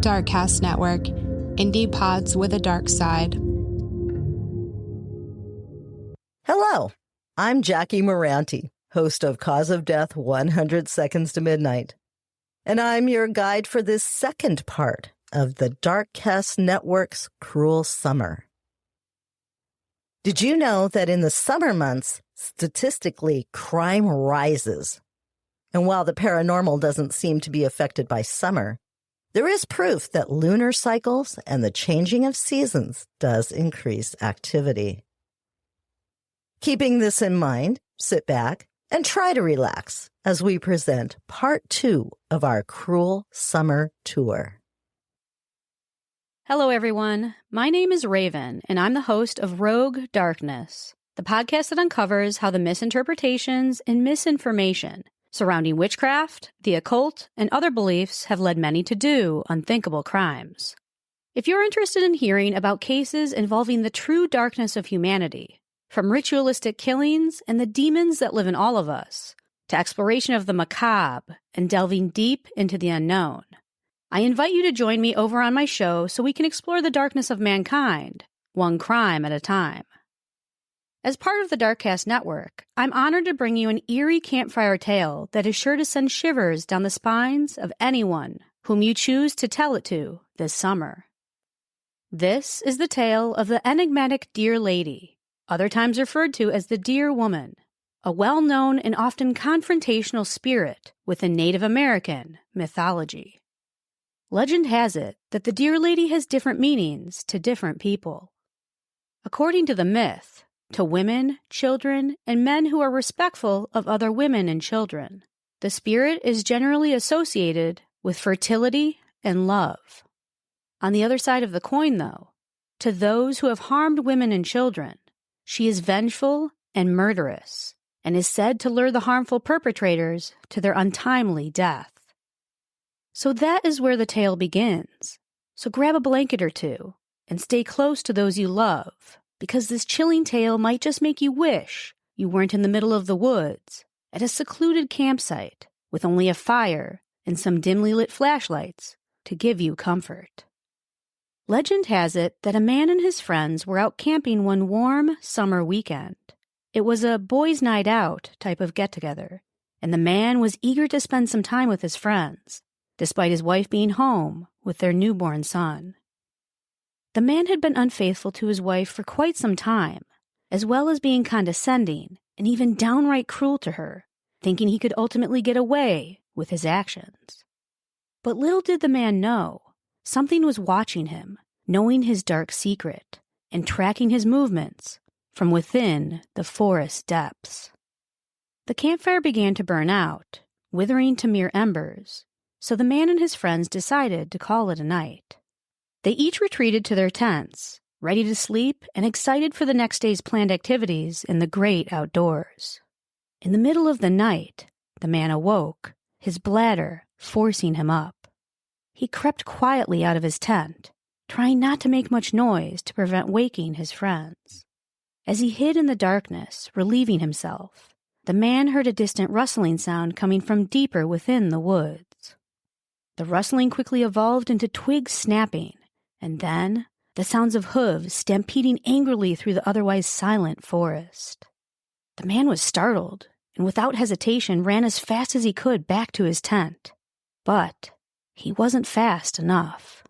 Darkcast Network, indie pods with a dark side. Hello, I'm Jackie Moranti, host of Cause of Death 100 Seconds to Midnight. And I'm your guide for this second part of the Darkcast Network's Cruel Summer. Did you know that in the summer months, statistically, crime rises? And while the paranormal doesn't seem to be affected by summer, there is proof that lunar cycles and the changing of seasons does increase activity. Keeping this in mind, sit back and try to relax as we present part 2 of our Cruel Summer Tour. Hello, everyone. My name is Raven, and I'm the host of Rogue Darkness, the podcast that uncovers how the misinterpretations and misinformation surrounding witchcraft, the occult, and other beliefs have led many to do unthinkable crimes. If you're interested in hearing about cases involving the true darkness of humanity, from ritualistic killings and the demons that live in all of us, to exploration of the macabre and delving deep into the unknown, I invite you to join me over on my show so we can explore the darkness of mankind, one crime at a time. As part of the Darkcast Network, I'm honored to bring you an eerie campfire tale that is sure to send shivers down the spines of anyone whom you choose to tell it to this summer. This is the tale of the enigmatic Deer Lady, other times referred to as the Deer Woman, a well-known and often confrontational spirit within Native American mythology. Legend has it that the Deer Lady has different meanings to different people. According to the myth, to women, children, and men who are respectful of other women and children, the spirit is generally associated with fertility and love. On the other side of the coin, though, to those who have harmed women and children, she is vengeful and murderous, and is said to lure the harmful perpetrators to their untimely death. So that is where the tale begins. So grab a blanket or two and stay close to those you love, because this chilling tale might just make you wish you weren't in the middle of the woods at a secluded campsite with only a fire and some dimly lit flashlights to give you comfort. Legend has it that a man and his friends were out camping one warm summer weekend. It was a boys' night out type of get-together, and the man was eager to spend some time with his friends, despite his wife being home with their newborn son. The man had been unfaithful to his wife for quite some time, as well as being condescending and even downright cruel to her, thinking he could ultimately get away with his actions. But little did the man know, something was watching him, knowing his dark secret, and tracking his movements from within the forest depths. The campfire began to burn out, withering to mere embers, so the man and his friends decided to call it a night. They each retreated to their tents, ready to sleep and excited for the next day's planned activities in the great outdoors. In the middle of the night, the man awoke, his bladder forcing him up. He crept quietly out of his tent, trying not to make much noise to prevent waking his friends. As he hid in the darkness, relieving himself, the man heard a distant rustling sound coming from deeper within the woods. The rustling quickly evolved into twigs snapping, and then the sounds of hooves stampeding angrily through the otherwise silent forest. The man was startled, and without hesitation ran as fast as he could back to his tent. But he wasn't fast enough.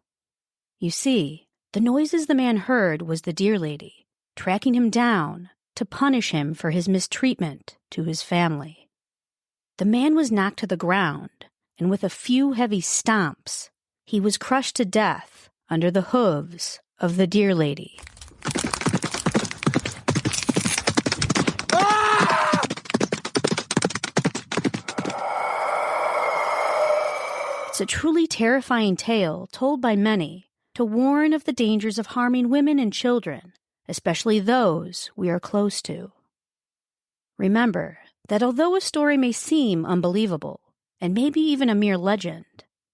You see, the noises the man heard was the Deer Lady, tracking him down to punish him for his mistreatment to his family. The man was knocked to the ground, and with a few heavy stomps, he was crushed to death under the hooves of the Deer Lady. Ah! It's a truly terrifying tale told by many to warn of the dangers of harming women and children, especially those we are close to. Remember that although a story may seem unbelievable, and maybe even a mere legend,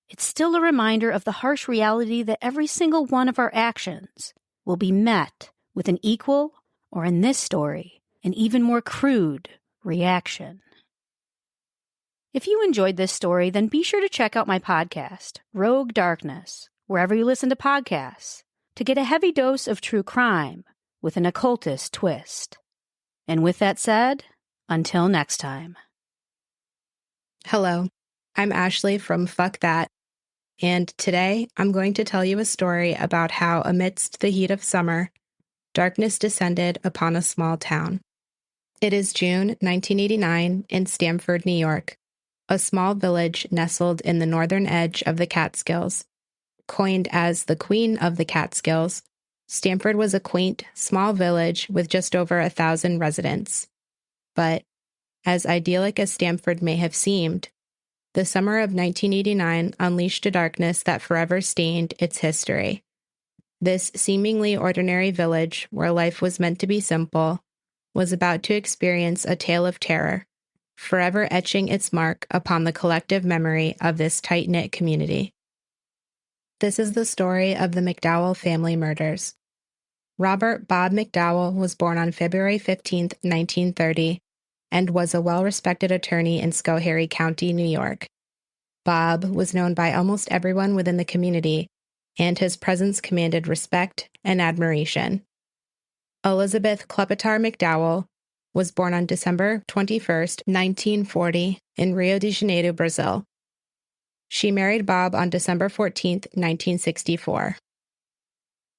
it's still a reminder of the harsh reality that every single one of our actions will be met with an equal, or in this story, an even more crude reaction. If you enjoyed this story, then be sure to check out my podcast, Rogue Darkness, wherever you listen to podcasts, to get a heavy dose of true crime with an occultist twist. And with that said, until next time. Hello, I'm Ashley from Fuck That, and today I'm going to tell you a story about how, amidst the heat of summer, darkness descended upon a small town. It is June 1989 in Stamford, New York, a small village nestled in the northern edge of the Catskills. Coined as the Queen of the Catskills, Stamford was a quaint, small village with just over 1,000 residents. But, as idyllic as Stamford may have seemed, the summer of 1989 unleashed a darkness that forever stained its history. This seemingly ordinary village, where life was meant to be simple, was about to experience a tale of terror, forever etching its mark upon the collective memory of this tight-knit community. This is the story of the McDowell family murders. Robert Bob McDowell was born on February 15, 1930, and was a well-respected attorney in Schoharie County, New York. Bob was known by almost everyone within the community, and his presence commanded respect and admiration. Elizabeth Klepetar McDowell was born on December 21, 1940, in Rio de Janeiro, Brazil. She married Bob on December 14, 1964.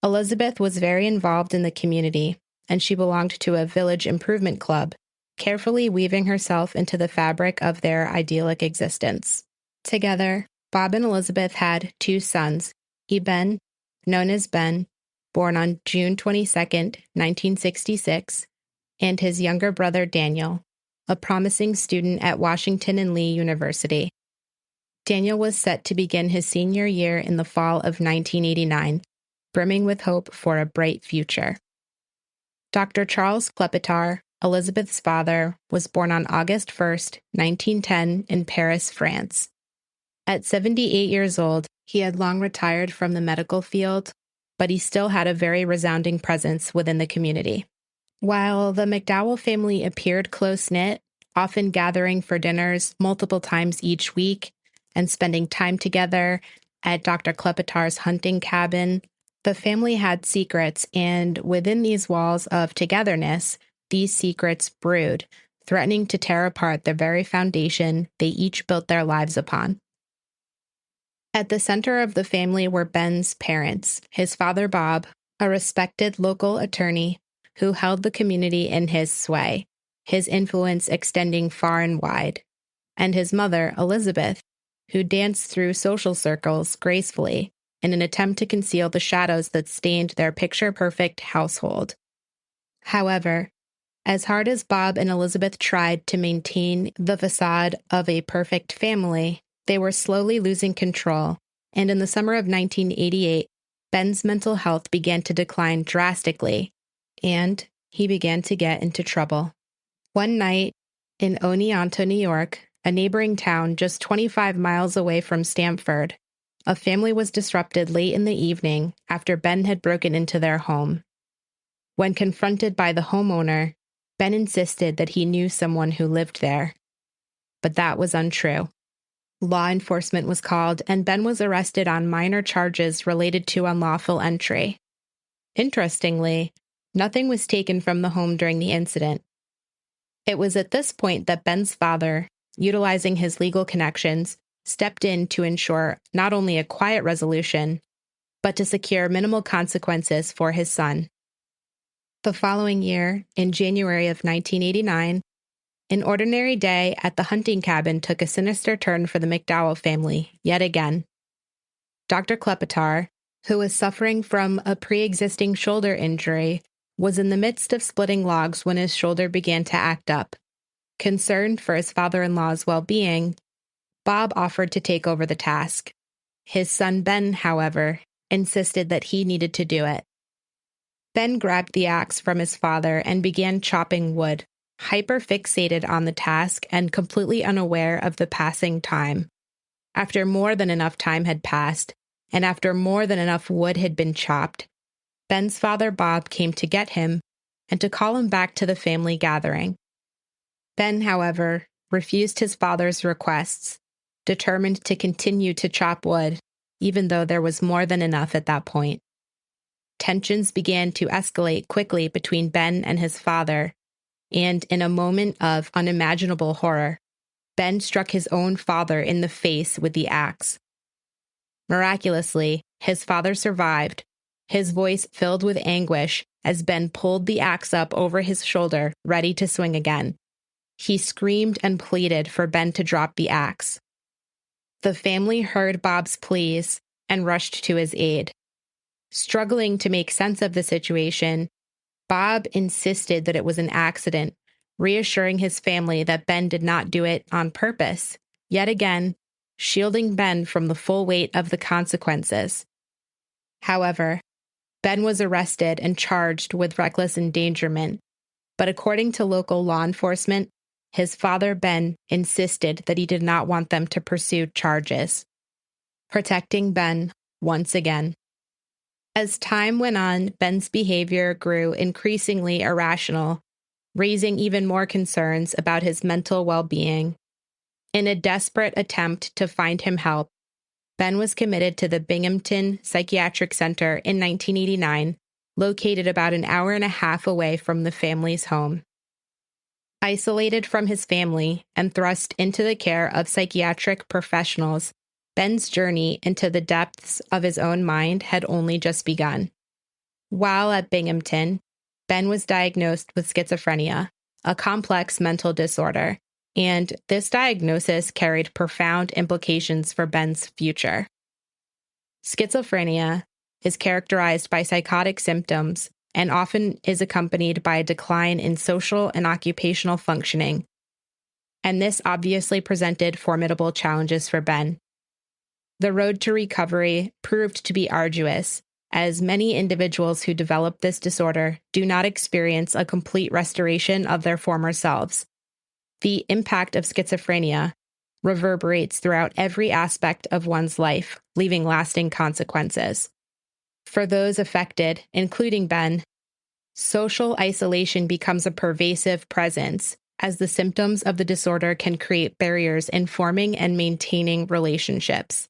Elizabeth was very involved in the community, and she belonged to a village improvement club, carefully weaving herself into the fabric of their idyllic existence. Together, Bob and Elizabeth had 2 sons, Eben, known as Ben, born on June 22, 1966, and his younger brother Daniel, a promising student at Washington and Lee University. Daniel was set to begin his senior year in the fall of 1989, brimming with hope for a bright future. Dr. Charles Klepetar, Elizabeth's father, was born on August 1, 1910, in Paris, France. At 78 years old, he had long retired from the medical field, but he still had a very resounding presence within the community. While the McDowell family appeared close-knit, often gathering for dinners multiple times each week and spending time together at Dr. Klepetar's hunting cabin, the family had secrets, and within these walls of togetherness, these secrets brewed, threatening to tear apart the very foundation they each built their lives upon. At the center of the family were Ben's parents, his father Bob, a respected local attorney who held the community in his sway, his influence extending far and wide, and his mother, Elizabeth, who danced through social circles gracefully in an attempt to conceal the shadows that stained their picture-perfect household. However, as hard as Bob and Elizabeth tried to maintain the facade of a perfect family, they were slowly losing control, and in the summer of 1988, Ben's mental health began to decline drastically, and he began to get into trouble. One night, in Oneonta, New York, a neighboring town just 25 miles away from Stamford, a family was disrupted late in the evening after Ben had broken into their home. When confronted by the homeowner, Ben insisted that he knew someone who lived there. But that was untrue. Law enforcement was called, and Ben was arrested on minor charges related to unlawful entry. Interestingly, nothing was taken from the home during the incident. It was at this point that Ben's father, utilizing his legal connections, stepped in to ensure not only a quiet resolution, but to secure minimal consequences for his son. The following year, in January of 1989, an ordinary day at the hunting cabin took a sinister turn for the McDowell family, yet again. Dr. Klepetar, who was suffering from a pre-existing shoulder injury, was in the midst of splitting logs when his shoulder began to act up. Concerned for his father-in-law's well-being, Bob offered to take over the task. His son Ben, however, insisted that he needed to do it. Ben grabbed the axe from his father and began chopping wood, hyper-fixated on the task and completely unaware of the passing time. After more than enough time had passed, and after more than enough wood had been chopped, Ben's father Bob came to get him and to call him back to the family gathering. Ben, however, refused his father's requests, determined to continue to chop wood even though there was more than enough at that point. Tensions began to escalate quickly between Ben and his father, and in a moment of unimaginable horror, Ben struck his own father in the face with the axe. Miraculously, his father survived, his voice filled with anguish as Ben pulled the axe up over his shoulder, ready to swing again. He screamed and pleaded for Ben to drop the axe. The family heard Bob's pleas and rushed to his aid. Struggling to make sense of the situation, Bob insisted that it was an accident, reassuring his family that Ben did not do it on purpose, yet again, shielding Ben from the full weight of the consequences. However, Ben was arrested and charged with reckless endangerment, but according to local law enforcement, his father, Ben, insisted that he did not want them to pursue charges, protecting Ben once again. As time went on, Ben's behavior grew increasingly irrational, raising even more concerns about his mental well-being. In a desperate attempt to find him help, Ben was committed to the Binghamton Psychiatric Center in 1989, located about an hour and a half away from the family's home. Isolated from his family and thrust into the care of psychiatric professionals, Ben's journey into the depths of his own mind had only just begun. While at Binghamton, Ben was diagnosed with schizophrenia, a complex mental disorder, and this diagnosis carried profound implications for Ben's future. Schizophrenia is characterized by psychotic symptoms and often is accompanied by a decline in social and occupational functioning, and this obviously presented formidable challenges for Ben. The road to recovery proved to be arduous, as many individuals who develop this disorder do not experience a complete restoration of their former selves. The impact of schizophrenia reverberates throughout every aspect of one's life, leaving lasting consequences. For those affected, including Ben, social isolation becomes a pervasive presence, as the symptoms of the disorder can create barriers in forming and maintaining relationships.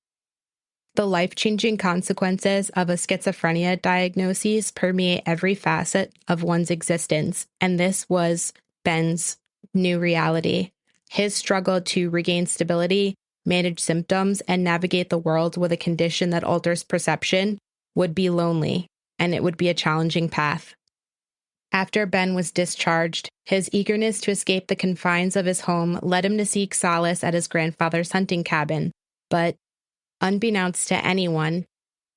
The life-changing consequences of a schizophrenia diagnosis permeate every facet of one's existence, and this was Ben's new reality. His struggle to regain stability, manage symptoms, and navigate the world with a condition that alters perception would be lonely, and it would be a challenging path. After Ben was discharged, his eagerness to escape the confines of his home led him to seek solace at his grandfather's hunting cabin, but unbeknownst to anyone,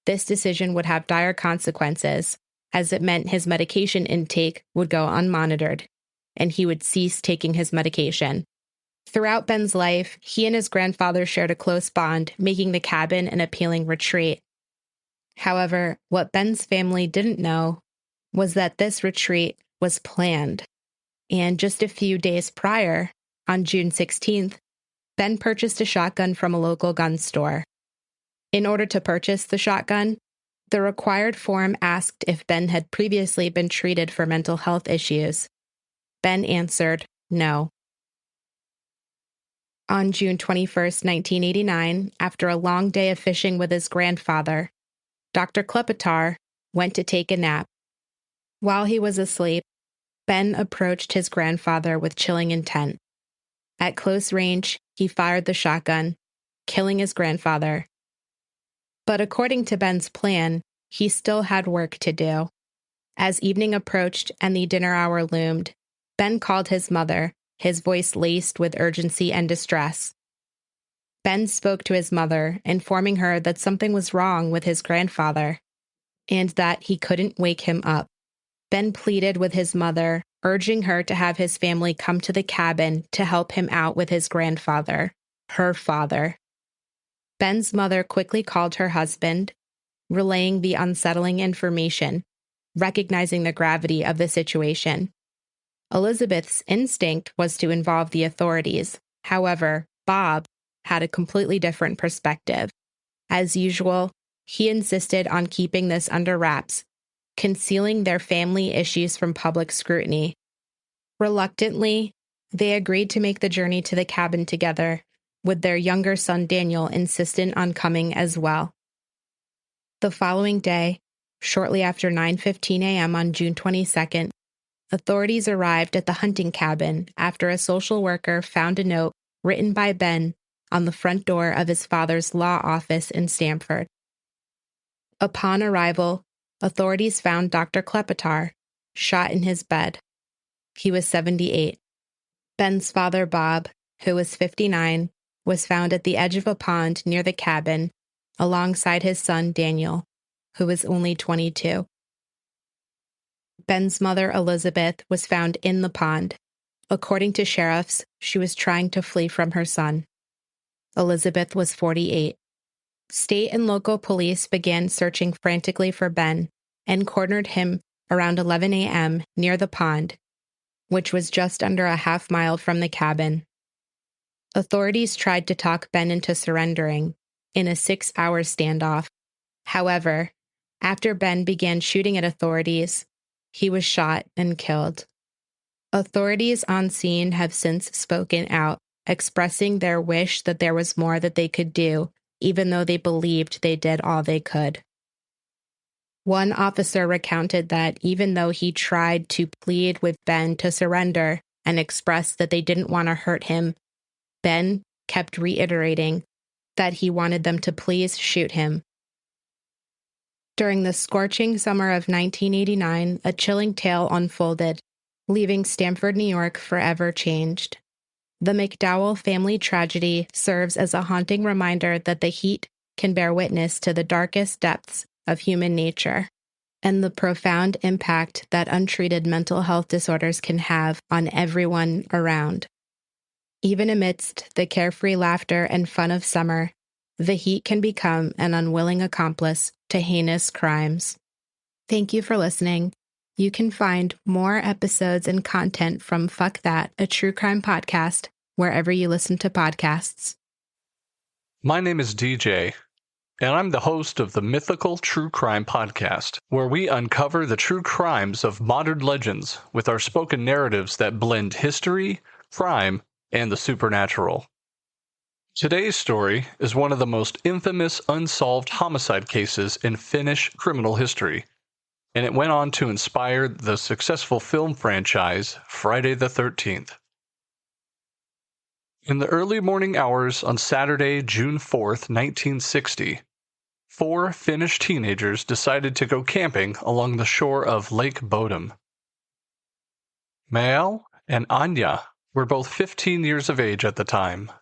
this decision would have dire consequences, as it meant his medication intake would go unmonitored, and he would cease taking his medication. Throughout Ben's life, he and his grandfather shared a close bond, making the cabin an appealing retreat. However, what Ben's family didn't know was that this retreat was planned, and just a few days prior, on June 16th, Ben purchased a shotgun from a local gun store. In order to purchase the shotgun, the required form asked if Ben had previously been treated for mental health issues. Ben answered no. On June 21st, 1989, after a long day of fishing with his grandfather, Dr. Klepetar went to take a nap. While he was asleep, Ben approached his grandfather with chilling intent. At close range, he fired the shotgun, killing his grandfather. But according to Ben's plan, he still had work to do. As evening approached and the dinner hour loomed, Ben called his mother, his voice laced with urgency and distress. Ben spoke to his mother, informing her that something was wrong with his grandfather, and that he couldn't wake him up. Ben pleaded with his mother, urging her to have his family come to the cabin to help him out with his grandfather, her father. Ben's mother quickly called her husband, relaying the unsettling information, recognizing the gravity of the situation. Elizabeth's instinct was to involve the authorities. However, Bob had a completely different perspective. As usual, he insisted on keeping this under wraps, concealing their family issues from public scrutiny. Reluctantly, they agreed to make the journey to the cabin together, with their younger son Daniel insistent on coming as well. The following day, shortly after 9:15 a.m. on June 22nd, authorities arrived at the hunting cabin after a social worker found a note written by Ben on the front door of his father's law office in Stamford. Upon arrival, authorities found Dr. Klepetar shot in his bed. He was 78. Ben's father, Bob, who was 59, was found at the edge of a pond near the cabin alongside his son, Daniel, who was only 22. Ben's mother, Elizabeth, was found in the pond. According to sheriffs, she was trying to flee from her son. Elizabeth was 48. State and local police began searching frantically for Ben and cornered him around 11 a.m. near the pond, which was just under a half-mile from the cabin. Authorities tried to talk Ben into surrendering in a 6-hour standoff. However, after Ben began shooting at authorities, he was shot and killed. Authorities on scene have since spoken out, expressing their wish that there was more that they could do, even though they believed they did all they could. One officer recounted that even though he tried to plead with Ben to surrender and express that they didn't want to hurt him, Ben kept reiterating that he wanted them to please shoot him. During the scorching summer of 1989, a chilling tale unfolded, leaving Stamford, New York forever changed. The McDowell family tragedy serves as a haunting reminder that the heat can bear witness to the darkest depths of human nature and the profound impact that untreated mental health disorders can have on everyone around. Even amidst the carefree laughter and fun of summer, the heat can become an unwilling accomplice to heinous crimes. Thank you for listening. You can find more episodes and content from Fuck That, a true crime podcast, wherever you listen to podcasts. My name is DJ, and I'm the host of the Mythical True Crime Podcast, where we uncover the true crimes of modern legends with our spoken narratives that blend history, crime, and the supernatural. Today's story is one of the most infamous unsolved homicide cases in Finnish criminal history, and it went on to inspire the successful film franchise Friday the 13th. In the early morning hours on Saturday, June 4th, 1960, 4 Finnish teenagers decided to go camping along the shore of Lake Bodom. Mael and Anya were both 15 years of age at the time.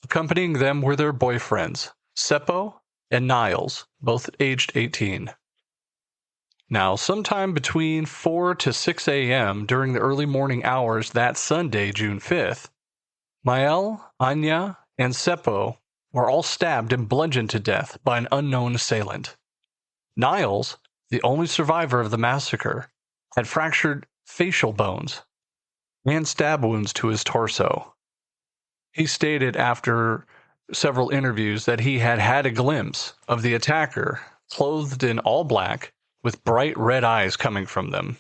Accompanying them were their boyfriends, Seppo and Niles, both aged 18. Now, sometime between 4 to 6 a.m. during the early morning hours that Sunday, June 5th, Mael, Anya, and Seppo were all stabbed and bludgeoned to death by an unknown assailant. Niles, the only survivor of the massacre, had fractured facial bones and stab wounds to his torso. He stated after several interviews that he had had a glimpse of the attacker clothed in all black with bright red eyes coming from them.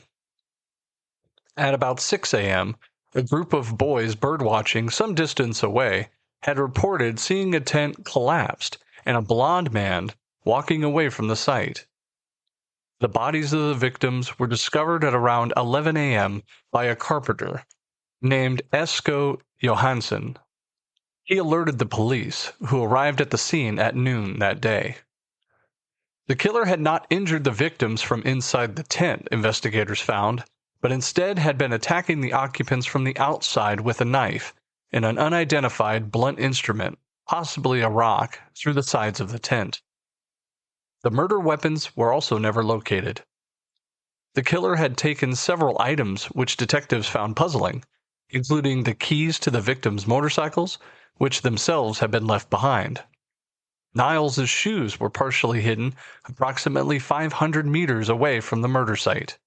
At about 6 a.m., a group of boys birdwatching some distance away had reported seeing a tent collapsed and a blond man walking away from the site. The bodies of the victims were discovered at around 11 a.m. by a carpenter named Esko Johansson. He alerted the police, who arrived at the scene at noon that day. The killer had not injured the victims from inside the tent, investigators found, but instead had been attacking the occupants from the outside with a knife and an unidentified blunt instrument, possibly a rock, through the sides of the tent. The murder weapons were also never located. The killer had taken several items which detectives found puzzling, including the keys to the victims' motorcycles, which themselves had been left behind. Niles' shoes were partially hidden approximately 500 meters away from the murder site.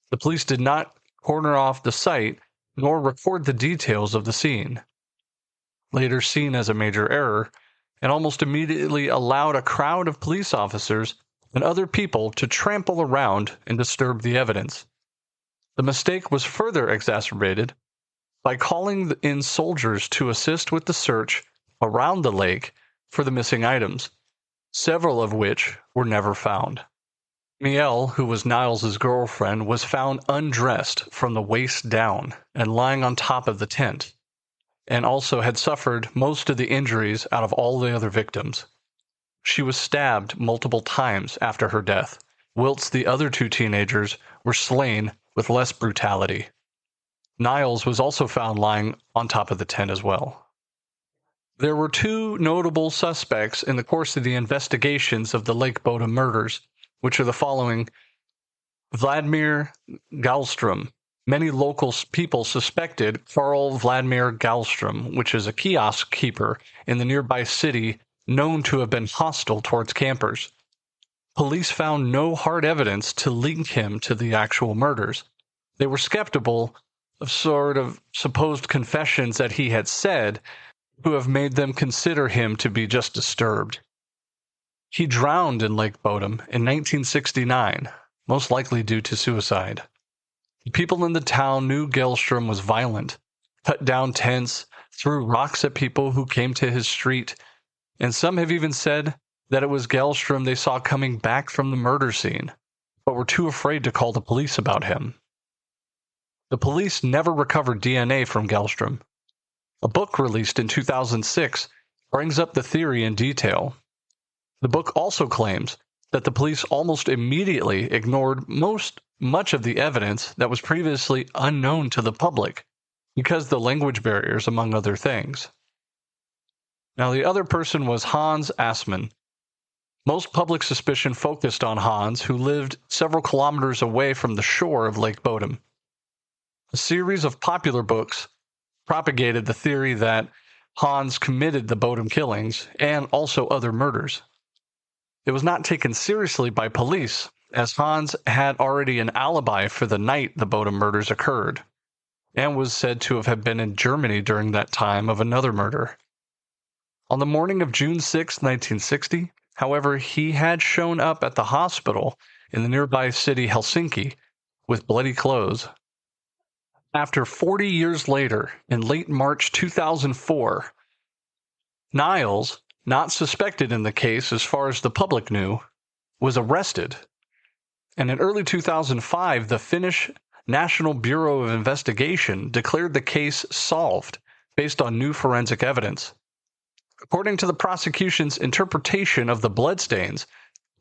The police did not corner off the site nor record the details of the scene, later seen as a major error, and almost immediately allowed a crowd of police officers and other people to trample around and disturb the evidence. The mistake was further exacerbated by calling in soldiers to assist with the search around the lake for the missing items. several of which were never found. Miel, who was Niles' girlfriend, was found undressed from the waist down and lying on top of the tent, and also had suffered most of the injuries out of all the other victims. She was stabbed multiple times after her death, whilst the other two teenagers were slain with less brutality. Niles was also found lying on top of the tent as well. There were two notable suspects in the course of the investigations of the Lake Bodom murders, which are the following: Vladimir Galstrom. Many local people suspected Karl Vladimir Galstrom, which is a kiosk keeper in the nearby city known to have been hostile towards campers. Police found no hard evidence to link him to the actual murders. They were skeptical of sort of supposed confessions that he had said, who have made them consider him to be just disturbed. He drowned in Lake Bodom in 1969, most likely due to suicide. The people in the town knew Galstrom was violent, cut down tents, threw rocks at people who came to his street, and some have even said that it was Galstrom they saw coming back from the murder scene, but were too afraid to call the police about him. The police never recovered DNA from Galstrom. A book released in 2006 brings up the theory in detail. The book also claims that the police almost immediately ignored much of the evidence that was previously unknown to the public because of the language barriers, among other things. Now, the other person was Hans Assmann. Most public suspicion focused on Hans, who lived several kilometers away from the shore of Lake Bodom. A series of popular books propagated the theory that Hans committed the Bodom killings and also other murders. It was not taken seriously by police, as Hans had already an alibi for the night the Bodom murders occurred, and was said to have been in Germany during that time of another murder. On the morning of June 6, 1960, however, he had shown up at the hospital in the nearby city Helsinki with bloody clothes. After 40 years later, in late March 2004, Niles, not suspected in the case as far as the public knew, was arrested. And in early 2005, the Finnish National Bureau of Investigation declared the case solved based on new forensic evidence. According to the prosecution's interpretation of the bloodstains,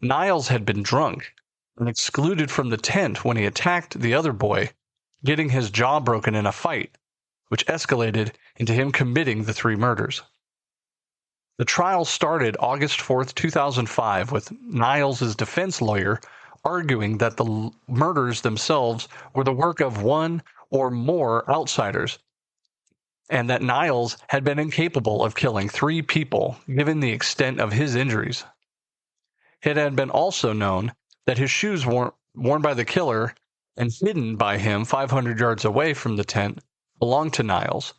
Niles had been drunk and excluded from the tent when he attacked the other boy, getting his jaw broken in a fight, which escalated into him committing the three murders. The trial started August 4, 2005, with Niles' defense lawyer arguing that the murders themselves were the work of one or more outsiders, and that Niles had been incapable of killing three people given the extent of his injuries. It had been also known that his shoes worn by the killer and hidden by him 500 yards away from the tent belonged to Niles,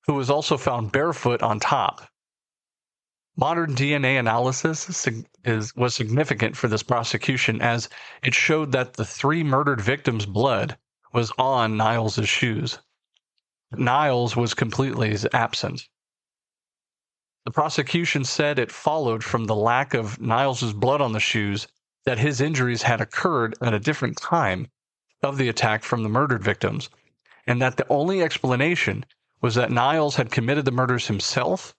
who was also found barefoot on top. Modern DNA analysis was significant for this prosecution, as it showed that the three murdered victims' blood was on Niles' shoes. Niles was completely absent. The prosecution said it followed from the lack of Niles' blood on the shoes that his injuries had occurred at a different time of the attack from the murdered victims, and that the only explanation was that Niles had committed the murders himself,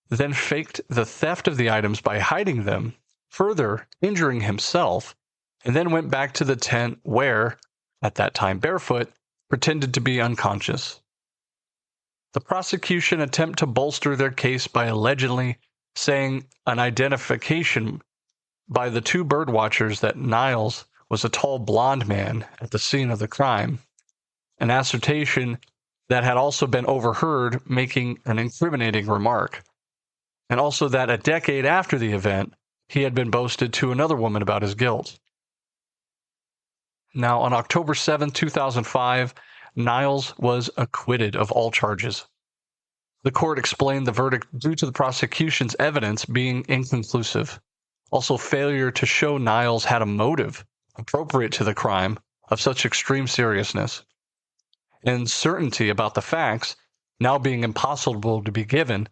then faked the theft of the items by hiding them, further injuring himself, and then went back to the tent where, at that time barefoot, pretended to be unconscious. The prosecution attempted to bolster their case by allegedly saying an identification by the two birdwatchers that Niles was a tall blonde man at the scene of the crime, an assertion that had also been overheard making an incriminating remark, and also that a decade after the event, he had been boasted to another woman about his guilt. Now, on October 7, 2005, Niles was acquitted of all charges. The court explained the verdict due to the prosecution's evidence being inconclusive, also failure to show Niles had a motive appropriate to the crime of such extreme seriousness, and certainty about the facts now being impossible to be given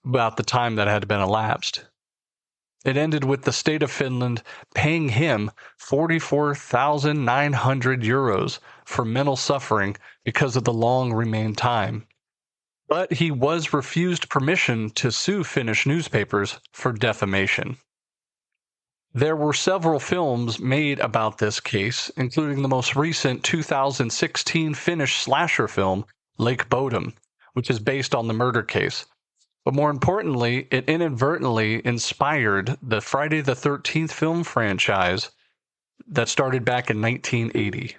about the time that had been elapsed. It ended with the state of Finland paying him 44,900 euros for mental suffering because of the long remain time. But he was refused permission to sue Finnish newspapers for defamation. There were several films made about this case, including the most recent 2016 Finnish slasher film, Lake Bodom, which is based on the murder case. But more importantly, it inadvertently inspired the Friday the 13th film franchise that started back in 1980.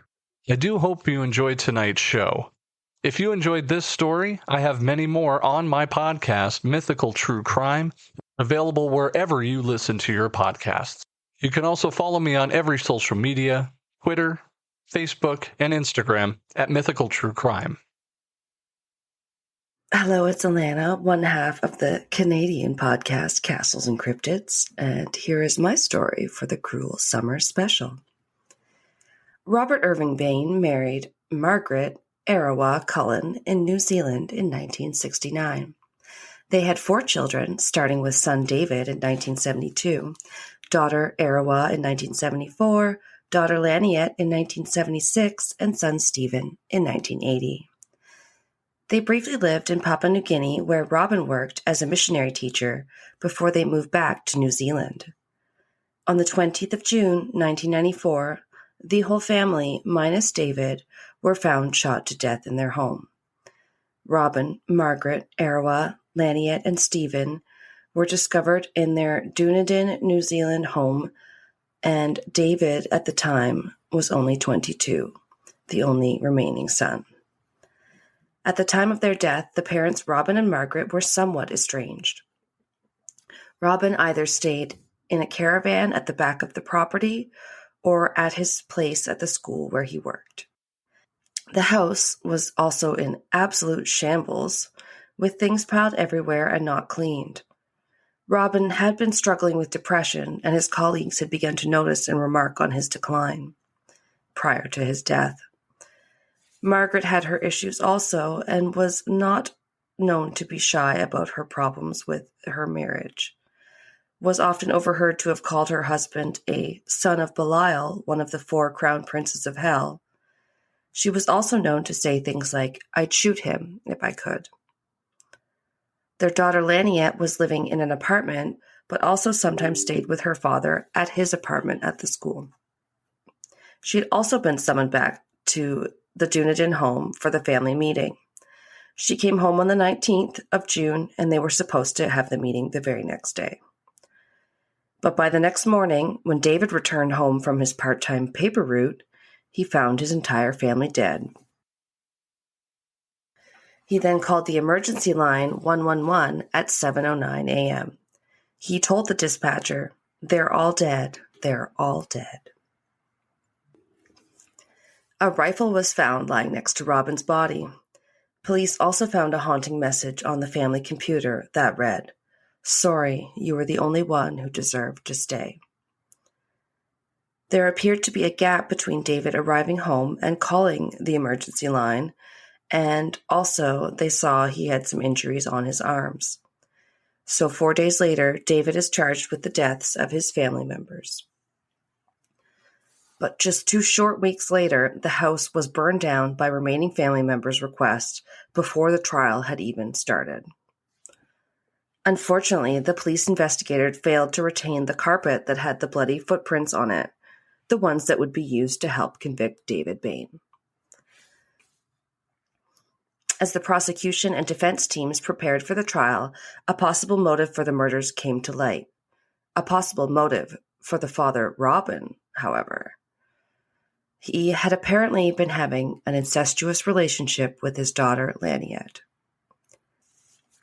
I do hope you enjoyed tonight's show. If you enjoyed this story, I have many more on my podcast, Mythical True Crime, available wherever you listen to your podcasts. You can also follow me on every social media, Twitter, Facebook, and Instagram at Mythical True Crime. Hello, it's Alana, one half of the Canadian podcast Castles and Cryptids, and here is my story for the Cruel Summer Special. Robert Irving Bain married Margaret Arawa Cullen in New Zealand in 1969. They had 4 children, starting with son David in 1972, daughter Arawa in 1974, daughter Laniette in 1976, and son Stephen in 1980. They briefly lived in Papua New Guinea, where Robin worked as a missionary teacher before they moved back to New Zealand. On the 20th of June, 1994, the whole family, minus David, were found shot to death in their home. Robin, Margaret, Arawa, Laniette, and Stephen were discovered in their Dunedin, New Zealand home, and David, at the time, was only 22, the only remaining son. At the time of their death, the parents Robin and Margaret were somewhat estranged. Robin either stayed in a caravan at the back of the property or at his place at the school where he worked. The house was also in absolute shambles, with things piled everywhere and not cleaned. Robin had been struggling with depression, and his colleagues had begun to notice and remark on his decline prior to his death. Margaret had her issues also and was not known to be shy about her problems with her marriage. Was often overheard to have called her husband a son of Belial, one of the 4 crown princes of hell. She was also known to say things like, "I'd shoot him if I could." Their daughter Laniette was living in an apartment, but also sometimes stayed with her father at his apartment at the school. She had also been summoned back to the Dunedin home for the family meeting. She came home on the 19th of June, and they were supposed to have the meeting the very next day. But by the next morning, when David returned home from his part-time paper route, he found his entire family dead. He then called the emergency line 111 at 7:09 a.m. He told the dispatcher, "They're all dead. They're all dead." A rifle was found lying next to Robin's body. Police also found a haunting message on the family computer that read, "Sorry, you were the only one who deserved to stay." There appeared to be a gap between David arriving home and calling the emergency line, and also they saw he had some injuries on his arms. So 4 days later, David is charged with the deaths of his family members. But just 2 short weeks later, the house was burned down by remaining family members' request before the trial had even started. Unfortunately, the police investigator failed to retain the carpet that had the bloody footprints on it, the ones that would be used to help convict David Bain. As the prosecution and defense teams prepared for the trial, a possible motive for the murders came to light. A possible motive for the father, Robin, however. He had apparently been having an incestuous relationship with his daughter, Laniette.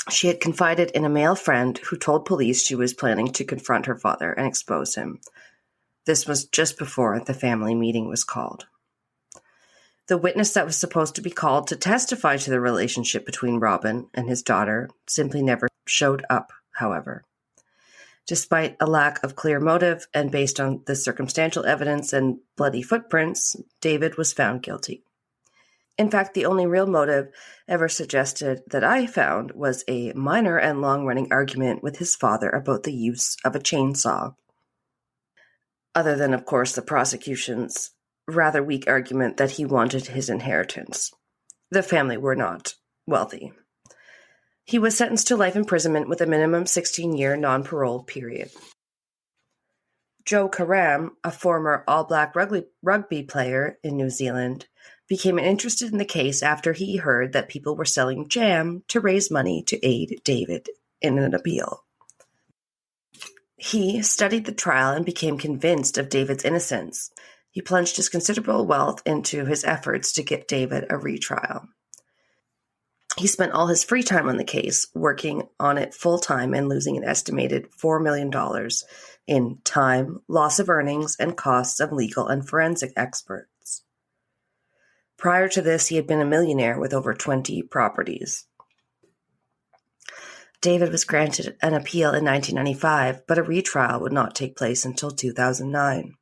She had confided in a male friend who told police she was planning to confront her father and expose him. This was just before the family meeting was called. The witness that was supposed to be called to testify to the relationship between Robin and his daughter simply never showed up, however. Despite a lack of clear motive and based on the circumstantial evidence and bloody footprints, David was found guilty. In fact, the only real motive ever suggested that I found was a minor and long-running argument with his father about the use of a chainsaw. Other than, of course, the prosecution's rather weak argument that he wanted his inheritance. The family were not wealthy. He was sentenced to life imprisonment with a minimum 16-year non-parole period. Joe Karam, a former All Black rugby player in New Zealand, became interested in the case after he heard that people were selling jam to raise money to aid David in an appeal. He studied the trial and became convinced of David's innocence. He plunged his considerable wealth into his efforts to get David a retrial. He spent all his free time on the case, working on it full-time and losing an estimated $4 million in time, loss of earnings, and costs of legal and forensic experts. Prior to this, he had been a millionaire with over 20 properties. David was granted an appeal in 1995, but a retrial would not take place until 2009.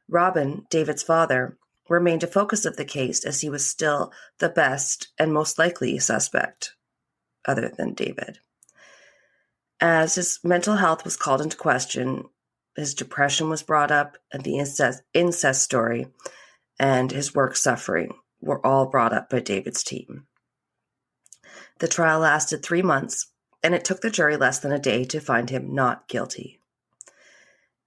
Robin, David's father, remained a focus of the case as he was still the best and most likely suspect, other than David. As his mental health was called into question, his depression was brought up, and the incest story and his work suffering were all brought up by David's team. The trial lasted 3 months, and it took the jury less than a day to find him not guilty.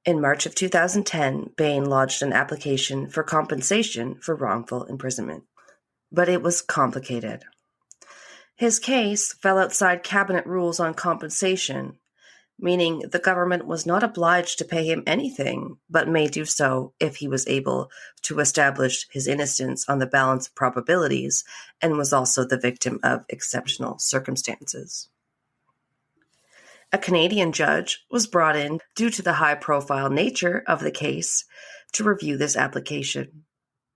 In March of 2010, Bain lodged an application for compensation for wrongful imprisonment. But it was complicated. His case fell outside cabinet rules on compensation, meaning the government was not obliged to pay him anything, but may do so if he was able to establish his innocence on the balance of probabilities and was also the victim of exceptional circumstances. A Canadian judge was brought in due to the high-profile nature of the case to review this application.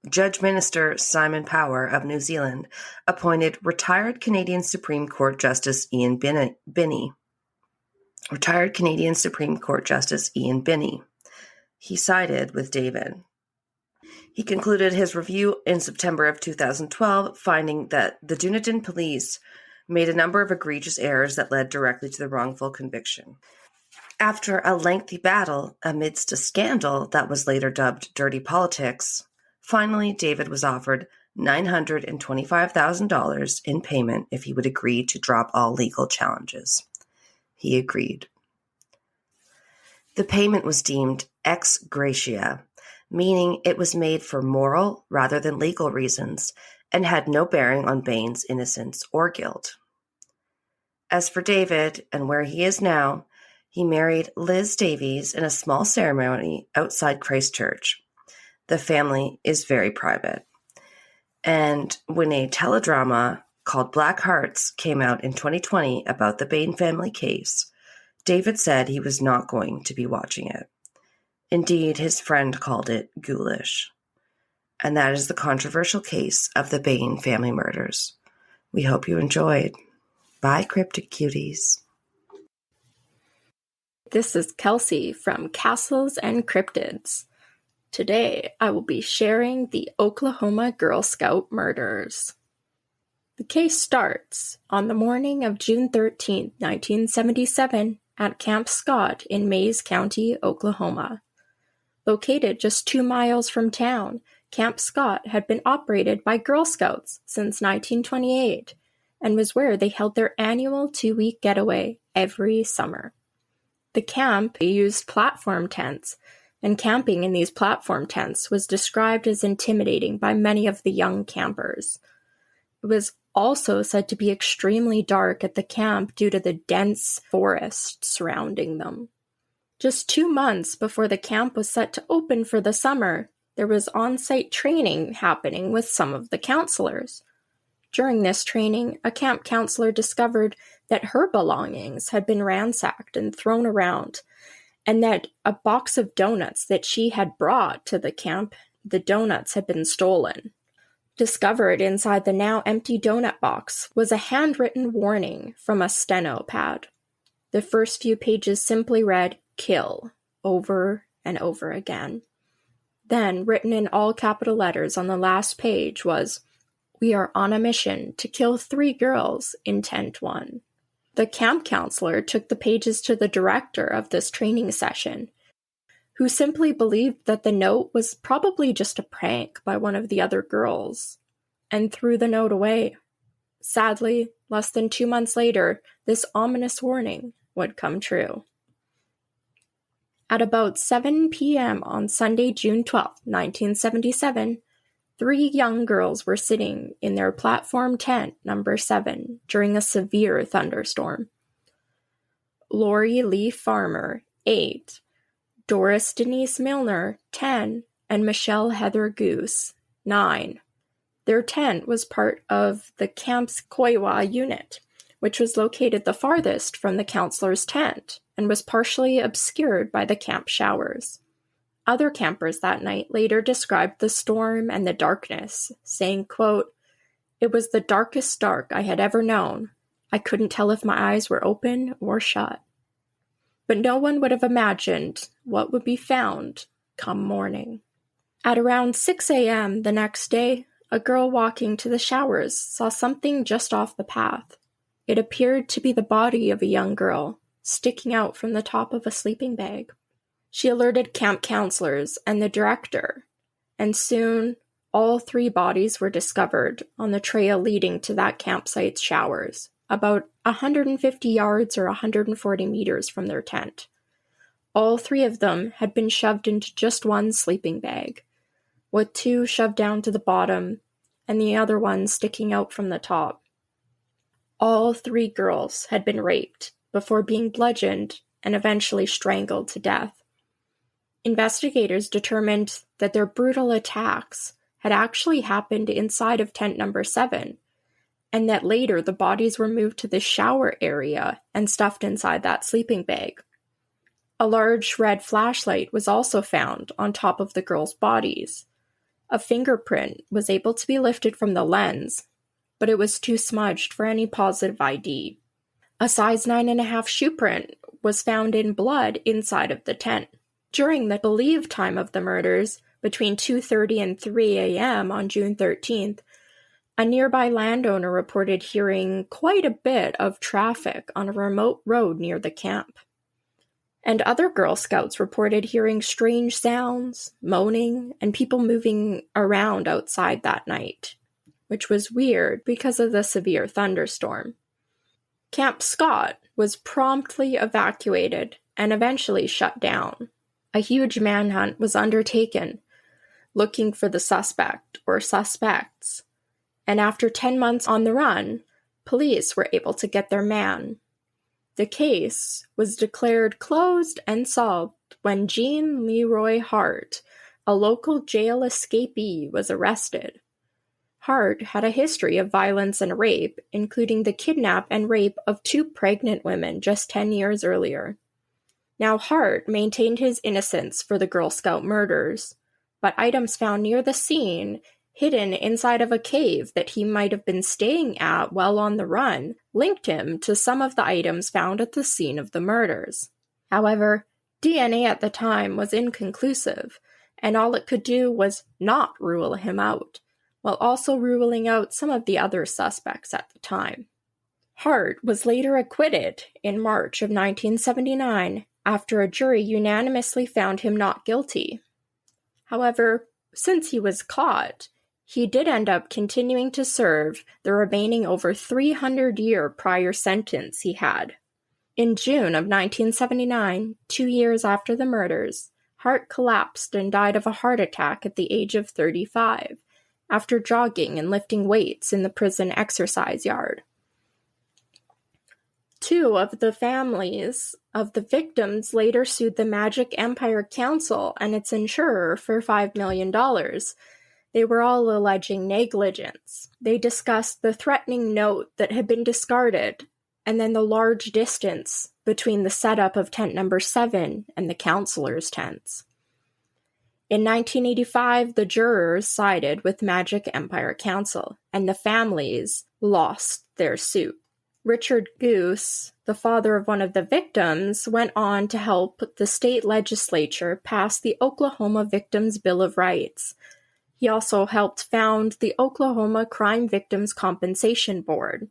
Judge Minister Simon Power of New Zealand appointed retired Canadian Supreme Court Justice Ian Binney. He sided with David. He concluded his review in September of 2012, finding that the Dunedin police made a number of egregious errors that led directly to the wrongful conviction. After a lengthy battle amidst a scandal that was later dubbed dirty politics, finally David was offered $925,000 in payment if he would agree to drop all legal challenges. He agreed. The payment was deemed ex gratia, meaning it was made for moral rather than legal reasons and had no bearing on Bain's innocence or guilt. As for David and where he is now, he married Liz Davies in a small ceremony outside Christchurch. The family is very private. And when a teledrama called Black Hearts came out in 2020 about the Bain family case, David said he was not going to be watching it. Indeed, his friend called it ghoulish. And that is the controversial case of the Bain family murders. We hope you enjoyed. Bye, cryptic cuties. This is Kelsey from Castles and Cryptids. Today, I will be sharing the Oklahoma Girl Scout murders. The case starts on the morning of June 13, 1977, at Camp Scott in Mays County, Oklahoma. Located just 2 miles from town, Camp Scott had been operated by Girl Scouts since 1928 and was where they held their annual 2-week getaway every summer. The camp used platform tents, and camping in these platform tents was described as intimidating by many of the young campers. It was also said to be extremely dark at the camp due to the dense forest surrounding them. Just 2 months before the camp was set to open for the summer, there was on-site training happening with some of the counselors. During this training, a camp counselor discovered that her belongings had been ransacked and thrown around, and that a box of donuts that she had brought to the camp, the donuts had been stolen. Discovered inside the now empty donut box was a handwritten warning from a steno pad. The first few pages simply read, "Kill," over and over again. Then, written in all capital letters on the last page was, "We are on a mission to kill 3 girls in Tent 1. The camp counselor took the pages to the director of this training session, who simply believed that the note was probably just a prank by one of the other girls, and threw the note away. Sadly, less than 2 months later, this ominous warning would come true. At about 7 p.m. on Sunday, June 12, 1977, 3 young girls were sitting in their platform tent number 7 during a severe thunderstorm. Lori Lee Farmer, 8, Doris Denise Milner, 10, and Michelle Heather Goose, 9. Their tent was part of the camp's Koiwa unit, which was located the farthest from the counselor's tent and was partially obscured by the camp showers. Other campers that night later described the storm and the darkness, saying, quote, "It was the darkest dark I had ever known. I couldn't tell if my eyes were open or shut." But no one would have imagined what would be found come morning. At around 6 a.m. the next day, a girl walking to the showers saw something just off the path. It appeared to be the body of a young girl, sticking out from the top of a sleeping bag. She alerted camp counselors and the director, and soon all 3 bodies were discovered on the trail leading to that campsite's showers, about 150 yards or 140 meters from their tent. All 3 of them had been shoved into just one sleeping bag, with 2 shoved down to the bottom and the other one sticking out from the top. All 3 girls had been raped before being bludgeoned and eventually strangled to death. Investigators determined that their brutal attacks had actually happened inside of tent number 7, and that later the bodies were moved to the shower area and stuffed inside that sleeping bag. A large red flashlight was also found on top of the girls' bodies. A fingerprint was able to be lifted from the lens, but it was too smudged for any positive ID. A size 9.5 shoe print was found in blood inside of the tent. During the believed time of the murders, between 2:30 and 3 a.m. on June 13th, a nearby landowner reported hearing quite a bit of traffic on a remote road near the camp. And other Girl Scouts reported hearing strange sounds, moaning, and people moving around outside that night, which was weird because of the severe thunderstorm. Camp Scott was promptly evacuated and eventually shut down. A huge manhunt was undertaken, looking for the suspect or suspects, and after 10 months on the run, police were able to get their man. The case was declared closed and solved when Jean Leroy Hart, a local jail escapee, was arrested. Hart had a history of violence and rape, including the kidnap and rape of 2 pregnant women just 10 years earlier. Now, Hart maintained his innocence for the Girl Scout murders, but items found near the scene, hidden inside of a cave that he might have been staying at while on the run, linked him to some of the items found at the scene of the murders. However, DNA at the time was inconclusive, and all it could do was not rule him out, while also ruling out some of the other suspects at the time. Hart was later acquitted in March of 1979 after a jury unanimously found him not guilty. However, since he was caught, he did end up continuing to serve the remaining over 300-year prior sentence he had. In June of 1979, 2 years after the murders, Hart collapsed and died of a heart attack at the age of 35, after jogging and lifting weights in the prison exercise yard. 2 of the families of the victims later sued the Magic Empire Council and its insurer for $5 million. They were all alleging negligence. They discussed the threatening note that had been discarded, and then the large distance between the setup of tent number 7 and the counselors' tents. In 1985, the jurors sided with Magic Empire Council, and the families lost their suit. Richard Goose, the father of one of the victims, went on to help the state legislature pass the Oklahoma Victims' Bill of Rights. He also helped found the Oklahoma Crime Victims Compensation Board.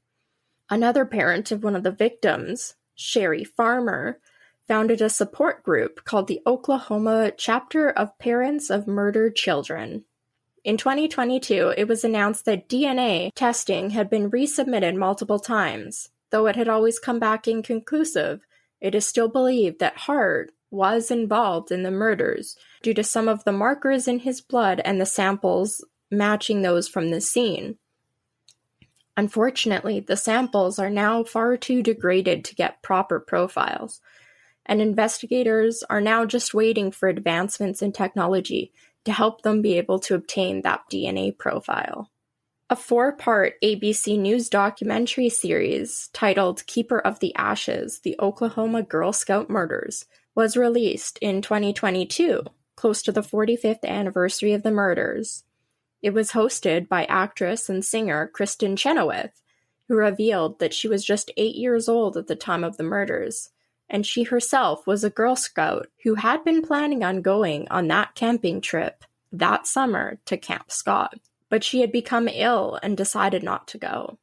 Another parent of one of the victims, Sherry Farmer, founded a support group called the Oklahoma Chapter of Parents of Murdered Children. In 2022, it was announced that DNA testing had been resubmitted multiple times. Though it had always come back inconclusive, it is still believed that Hart was involved in the murders due to some of the markers in his blood and the samples matching those from the scene. Unfortunately, the samples are now far too degraded to get proper profiles, and investigators are now just waiting for advancements in technology to help them be able to obtain that DNA profile. A 4-part ABC News documentary series titled Keeper of the Ashes: The Oklahoma Girl Scout Murders was released in 2022, close to the 45th anniversary of the murders. It was hosted by actress and singer Kristen Chenoweth, who revealed that she was just 8 years old at the time of the murders, and she herself was a Girl Scout who had been planning on going on that camping trip that summer to Camp Scott, but she had become ill and decided not to go.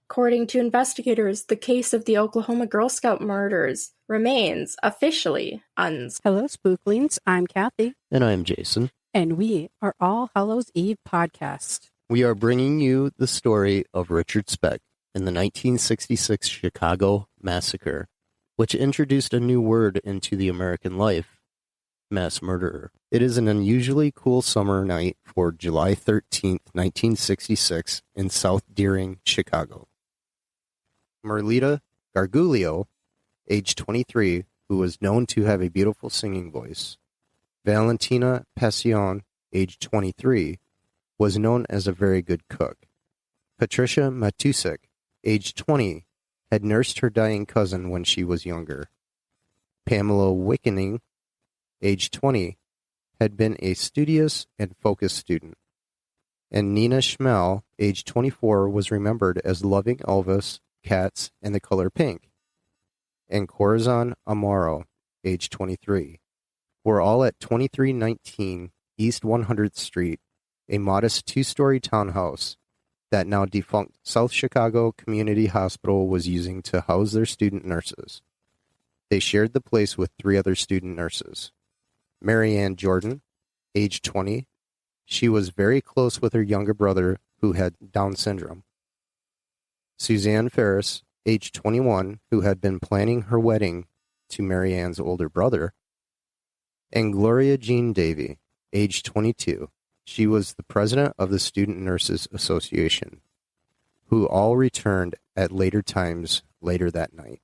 According to investigators, the case of the Oklahoma Girl Scout murders remains officially unsolved. Hello, Spooklings. I'm Kathy. And I'm Jason. And we are All Hallows Eve podcast. We are bringing you the story of Richard Speck in the 1966 Chicago Massacre, which introduced a new word into the American life: mass murderer. It is an unusually cool summer night for July 13th, 1966 in South Deering, Chicago. Merlita Gargulio, age 23, who was known to have a beautiful singing voice. Valentina Passion, age 23, was known as a very good cook. Patricia Matusik, age 20, had nursed her dying cousin when she was younger. Pamela Wickening, age 20, had been a studious and focused student. And Nina Schmel, age 24, was remembered as loving Elvis, Cats, and the color pink. And Corazon Amaro, age 23, were all at 2319 East 100th Street, a modest 2-story townhouse that now defunct South Chicago Community Hospital was using to house their student nurses. They shared the place with 3 other student nurses. Mary Ann Jordan, age 20, she was very close with her younger brother who had Down syndrome. Suzanne Ferris, age 21, who had been planning her wedding to Mary Ann's older brother. And Gloria Jean Davy, age 22. She was the president of the Student Nurses Association, who all returned at later times later that night.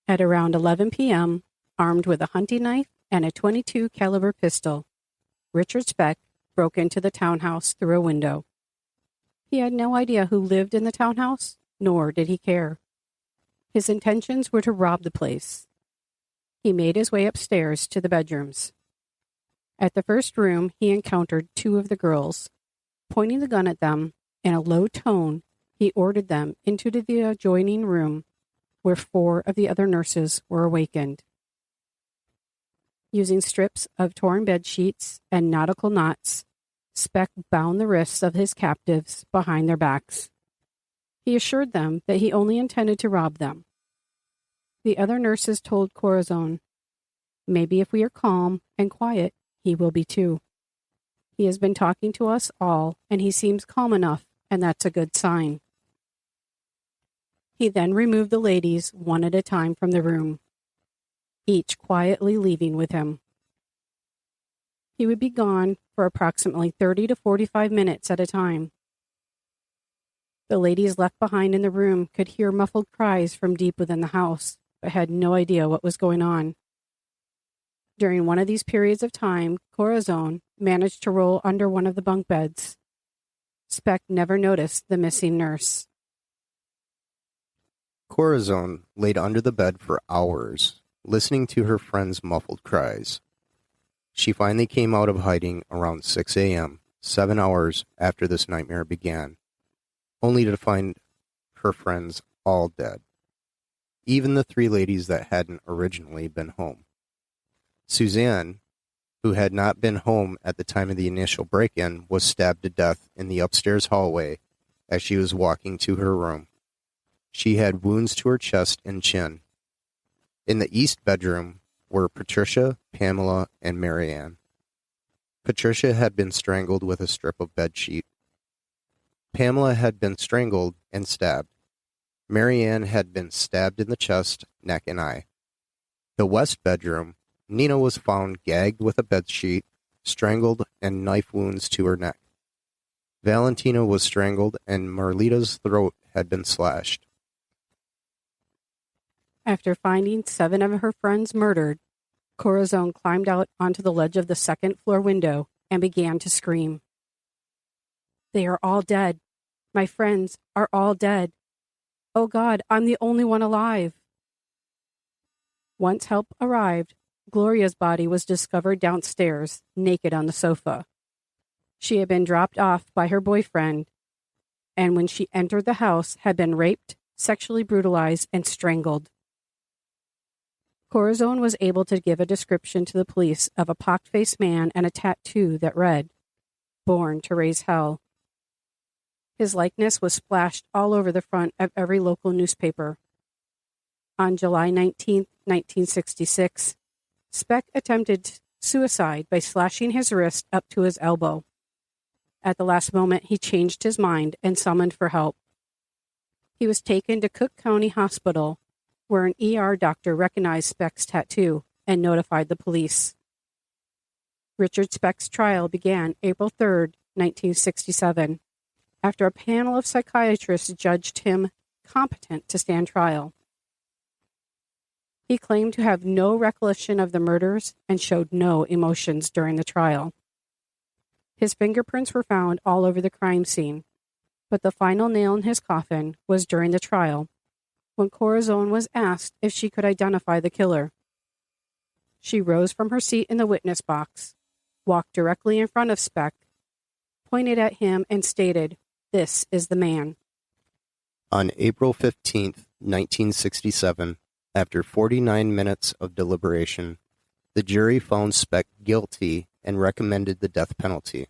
At around 11 p.m., armed with a hunting knife and a .22 caliber pistol, Richard Speck broke into the townhouse through a window. He had no idea who lived in the townhouse, nor did he care. His intentions were to rob the place. He made his way upstairs to the bedrooms. At the first room, he encountered 2 of the girls. Pointing the gun at them, in a low tone, he ordered them into the adjoining room, where 4 of the other nurses were awakened. Using strips of torn bed sheets and nautical knots, Speck bound the wrists of his captives behind their backs. He assured them that he only intended to rob them. The other nurses told Corazon, "Maybe if we are calm and quiet, he will be too. He has been talking to us all, and he seems calm enough, and that's a good sign." He then removed the ladies one at a time from the room, each quietly leaving with him. He would be gone for approximately 30 to 45 minutes at a time. The ladies left behind in the room could hear muffled cries from deep within the house, but had no idea what was going on. During one of these periods of time, Corazon managed to roll under one of the bunk beds. Speck never noticed the missing nurse. Corazon laid under the bed for hours, listening to her friend's muffled cries. She finally came out of hiding around 6 a.m., 7 hours after this nightmare began, only to find her friends all dead, even the 3 ladies that hadn't originally been home. Suzanne, who had not been home at the time of the initial break-in, was stabbed to death in the upstairs hallway as she was walking to her room. She had wounds to her chest and chin. In the east bedroom were Patricia, Pamela, and Mary Ann. Patricia had been strangled with a strip of bedsheet. Pamela had been strangled and stabbed. Mary Ann had been stabbed in the chest, neck, and eye. The west bedroom, Nina was found gagged with a bedsheet, strangled, and knife wounds to her neck. Valentina was strangled, and Marlita's throat had been slashed. After finding 7 of her friends murdered, Corazon climbed out onto the ledge of the second-floor window and began to scream. "They are all dead. My friends are all dead. Oh God, I'm the only one alive." Once help arrived, Gloria's body was discovered downstairs, naked on the sofa. She had been dropped off by her boyfriend, and when she entered the house, had been raped, sexually brutalized, and strangled. Corazon was able to give a description to the police of a pock-faced man and a tattoo that read, "Born to Raise Hell." His likeness was splashed all over the front of every local newspaper. On July 19, 1966, Speck attempted suicide by slashing his wrist up to his elbow. At the last moment, he changed his mind and summoned for help. He was taken to Cook County Hospital, where an ER doctor recognized Speck's tattoo and notified the police. Richard Speck's trial began April 3, 1967, after a panel of psychiatrists judged him competent to stand trial. He claimed to have no recollection of the murders and showed no emotions during the trial. His fingerprints were found all over the crime scene, but the final nail in his coffin was during the trial, when Corazon was asked if she could identify the killer. She rose from her seat in the witness box, walked directly in front of Speck, pointed at him, and stated, "This is the man." On April 15, 1967, after 49 minutes of deliberation, the jury found Speck guilty and recommended the death penalty.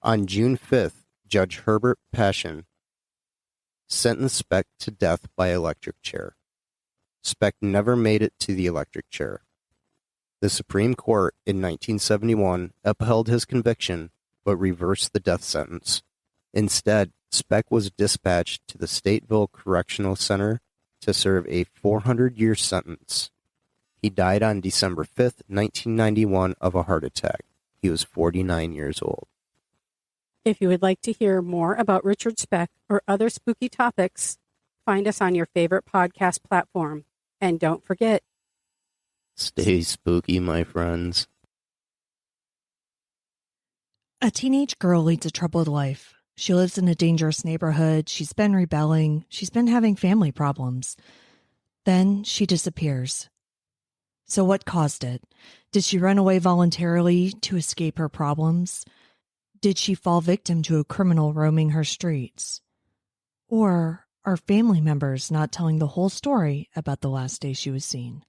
On June 5th, Judge Herbert Passion sentenced Speck to death by electric chair. Speck never made it to the electric chair. The Supreme Court in 1971 upheld his conviction but reversed the death sentence. Instead, Speck was dispatched to the Stateville Correctional Center to serve a 400-year sentence. He died on December 5th, 1991 of a heart attack. He was 49 years old. If you would like to hear more about Richard Speck or other spooky topics, find us on your favorite podcast platform. And don't forget, stay spooky, my friends. A teenage girl leads a troubled life. She lives in a dangerous neighborhood. She's been rebelling. She's been having family problems. Then she disappears. So what caused it? Did she run away voluntarily to escape her problems? Did she fall victim to a criminal roaming her streets? Or are family members not telling the whole story about the last day she was seen?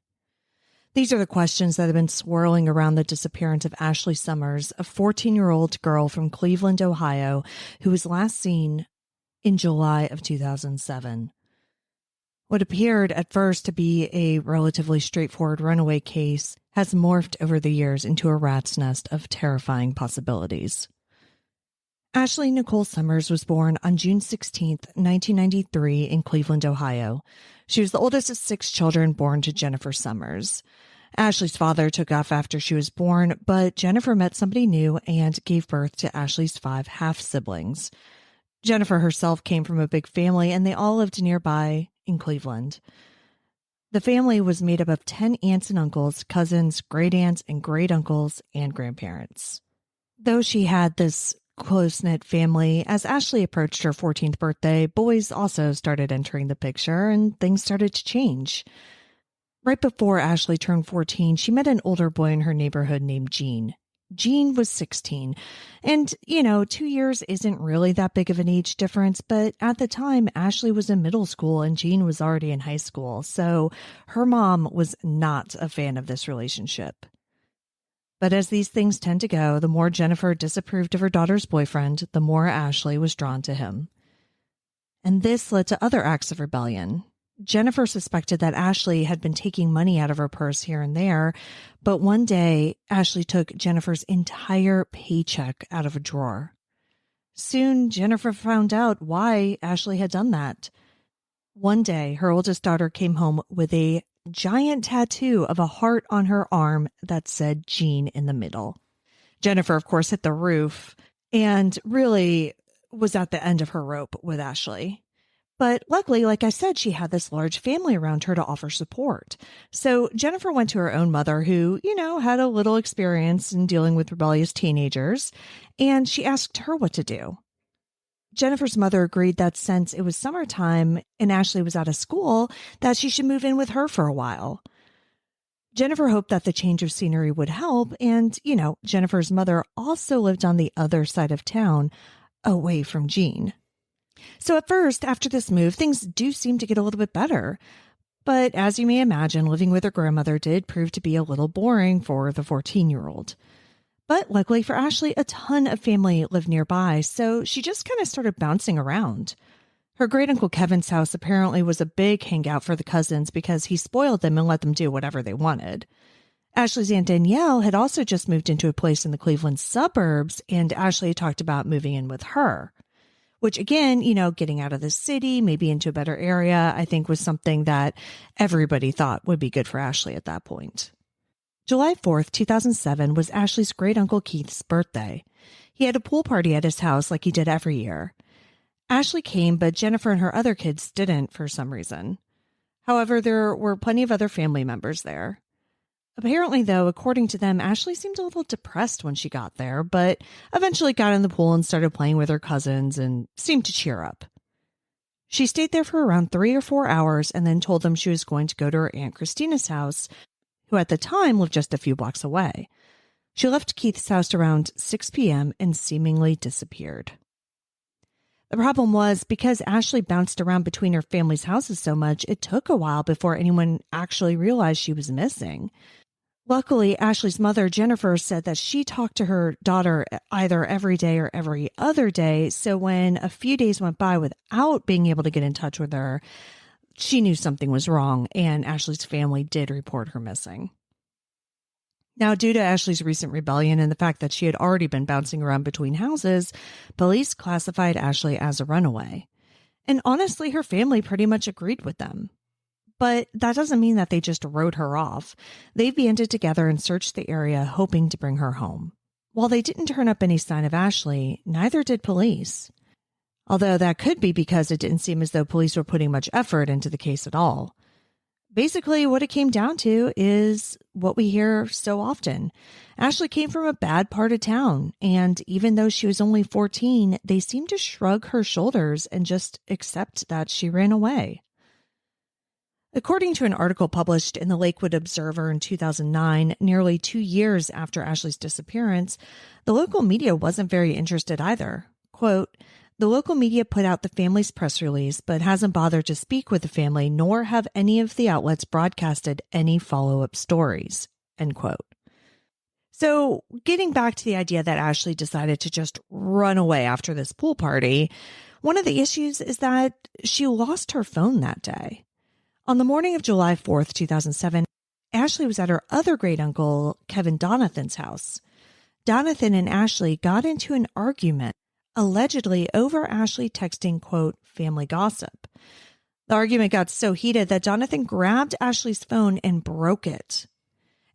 These are the questions that have been swirling around the disappearance of Ashley Summers, a 14-year-old girl from Cleveland, Ohio, who was last seen in July of 2007. What appeared at first to be a relatively straightforward runaway case has morphed over the years into a rat's nest of terrifying possibilities. Ashley Nicole Summers was born on June 16, 1993 in Cleveland, Ohio. She was the oldest of 6 children born to Jennifer Summers. Ashley's father took off after she was born, but Jennifer met somebody new and gave birth to Ashley's 5 half-siblings. Jennifer herself came from a big family, and they all lived nearby in Cleveland. The family was made up of 10 aunts and uncles, cousins, great-aunts, and great-uncles, and grandparents. Though she had this close-knit family, as Ashley approached her 14th birthday, boys also started entering the picture, and things started to change. Right before Ashley turned 14, she met an older boy in her neighborhood named Gene. Gene was 16, and, 2 years isn't really that big of an age difference, but at the time, Ashley was in middle school and Gene was already in high school, so her mom was not a fan of this relationship. But as these things tend to go, the more Jennifer disapproved of her daughter's boyfriend, the more Ashley was drawn to him. And this led to other acts of rebellion. Jennifer suspected that Ashley had been taking money out of her purse here and there, but one day, Ashley took Jennifer's entire paycheck out of a drawer. Soon, Jennifer found out why Ashley had done that. One day, her oldest daughter came home with a giant tattoo of a heart on her arm that said Jean in the middle. Jennifer, of course, hit the roof and really was at the end of her rope with Ashley. But luckily, like I said, she had this large family around her to offer support. So Jennifer went to her own mother, who, had a little experience in dealing with rebellious teenagers, and she asked her what to do. Jennifer's mother agreed that since it was summertime and Ashley was out of school, that she should move in with her for a while. Jennifer hoped that the change of scenery would help, and, Jennifer's mother also lived on the other side of town, away from Jean. So at first, after this move, things do seem to get a little bit better. But as you may imagine, living with her grandmother did prove to be a little boring for the 14-year-old. But luckily for Ashley, a ton of family lived nearby, so she just kind of started bouncing around. Her great-uncle Kevin's house apparently was a big hangout for the cousins because he spoiled them and let them do whatever they wanted. Ashley's Aunt Danielle had also just moved into a place in the Cleveland suburbs, and Ashley talked about moving in with her. Which again, getting out of the city, maybe into a better area, I think was something that everybody thought would be good for Ashley at that point. July 4th, 2007 was Ashley's great-uncle Keith's birthday. He had a pool party at his house like he did every year. Ashley came, but Jennifer and her other kids didn't for some reason. However, there were plenty of other family members there. Apparently, though, according to them, Ashley seemed a little depressed when she got there, but eventually got in the pool and started playing with her cousins and seemed to cheer up. She stayed there for around 3 or 4 hours and then told them she was going to go to her Aunt Christina's house, who at the time lived just a few blocks away. She left Keith's house around 6 p.m. and seemingly disappeared. The problem was, because Ashley bounced around between her family's houses so much, it took a while before anyone actually realized she was missing. Luckily, Ashley's mother, Jennifer, said that she talked to her daughter either every day or every other day, so when a few days went by without being able to get in touch with her, she knew something was wrong, and Ashley's family did report her missing. Now, due to Ashley's recent rebellion and the fact that she had already been bouncing around between houses, police classified Ashley as a runaway. And honestly, her family pretty much agreed with them. But that doesn't mean that they just wrote her off. They banded together and searched the area, hoping to bring her home. While they didn't turn up any sign of Ashley, neither did police. Although that could be because it didn't seem as though police were putting much effort into the case at all. Basically, what it came down to is what we hear so often. Ashley came from a bad part of town, and even though she was only 14, they seemed to shrug her shoulders and just accept that she ran away. According to an article published in the Lakewood Observer in 2009, nearly 2 years after Ashley's disappearance, the local media wasn't very interested either. Quote, "The local media put out the family's press release, but hasn't bothered to speak with the family, nor have any of the outlets broadcasted any follow-up stories." End quote. So getting back to the idea that Ashley decided to just run away after this pool party, one of the issues is that she lost her phone that day. On the morning of July 4th, 2007, Ashley was at her other great-uncle, Kevin Donathan's house. Donathan and Ashley got into an argument, allegedly over Ashley texting, quote, family gossip. The argument got so heated that Donathan grabbed Ashley's phone and broke it.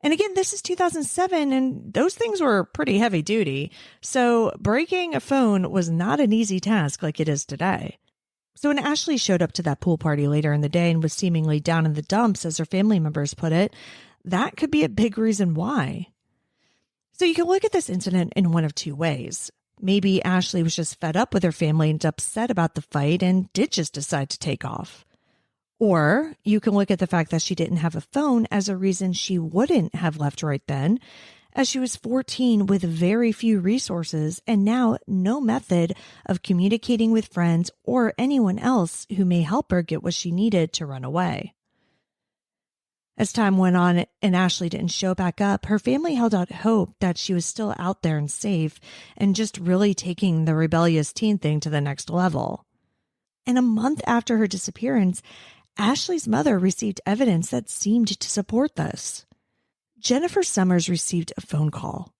And again, this is 2007, and those things were pretty heavy duty, so breaking a phone was not an easy task like it is today. So when Ashley showed up to that pool party later in the day and was seemingly down in the dumps, as her family members put it, that could be a big reason why. So you can look at this incident in one of two ways. Maybe Ashley was just fed up with her family and upset about the fight and did just decide to take off. Or you can look at the fact that she didn't have a phone as a reason she wouldn't have left right then, as she was 14 with very few resources and now no method of communicating with friends or anyone else who may help her get what she needed to run away. As time went on and Ashley didn't show back up, her family held out hope that she was still out there and safe and just really taking the rebellious teen thing to the next level. And a month after her disappearance, Ashley's mother received evidence that seemed to support this. Jennifer Summers received a phone call.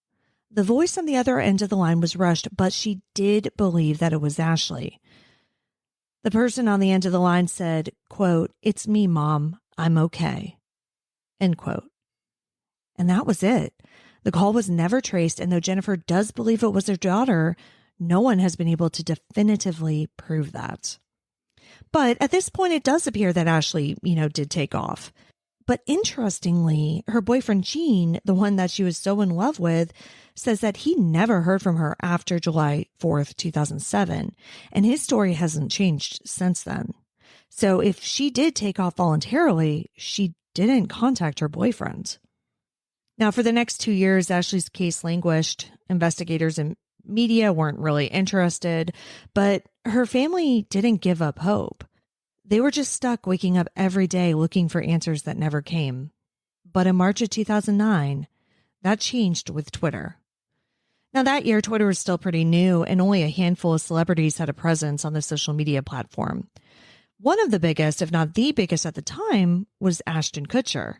The voice on the other end of the line was rushed, but she did believe that it was Ashley. The person on the end of the line said, quote, "It's me, Mom. I'm okay." End quote. And that was it. The call was never traced, and though Jennifer does believe it was her daughter, no one has been able to definitively prove that. But at this point, it does appear that Ashley, did take off. But interestingly, her boyfriend, Gene, the one that she was so in love with, says that he never heard from her after July 4th, 2007, and his story hasn't changed since then. So if she did take off voluntarily, she didn't contact her boyfriend. Now, for the next 2 years, Ashley's case languished. Investigators and media weren't really interested, but her family didn't give up hope. They were just stuck waking up every day looking for answers that never came. But in March of 2009, that changed with Twitter. Now, that year, Twitter was still pretty new, and only a handful of celebrities had a presence on the social media platform. One of the biggest, if not the biggest at the time, was Ashton Kutcher.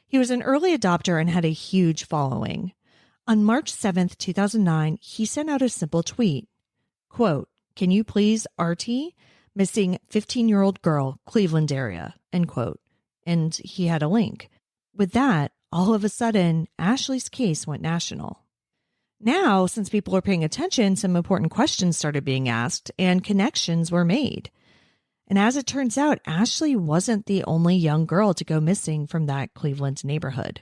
He was an early adopter and had a huge following. On March 7th, 2009, he sent out a simple tweet. Quote, "Can you please RT? Missing 15-year-old girl, Cleveland area." End quote. And he had a link. With that, all of a sudden, Ashley's case went national. Now, since people are paying attention, some important questions started being asked and connections were made. And as it turns out, Ashley wasn't the only young girl to go missing from that Cleveland neighborhood.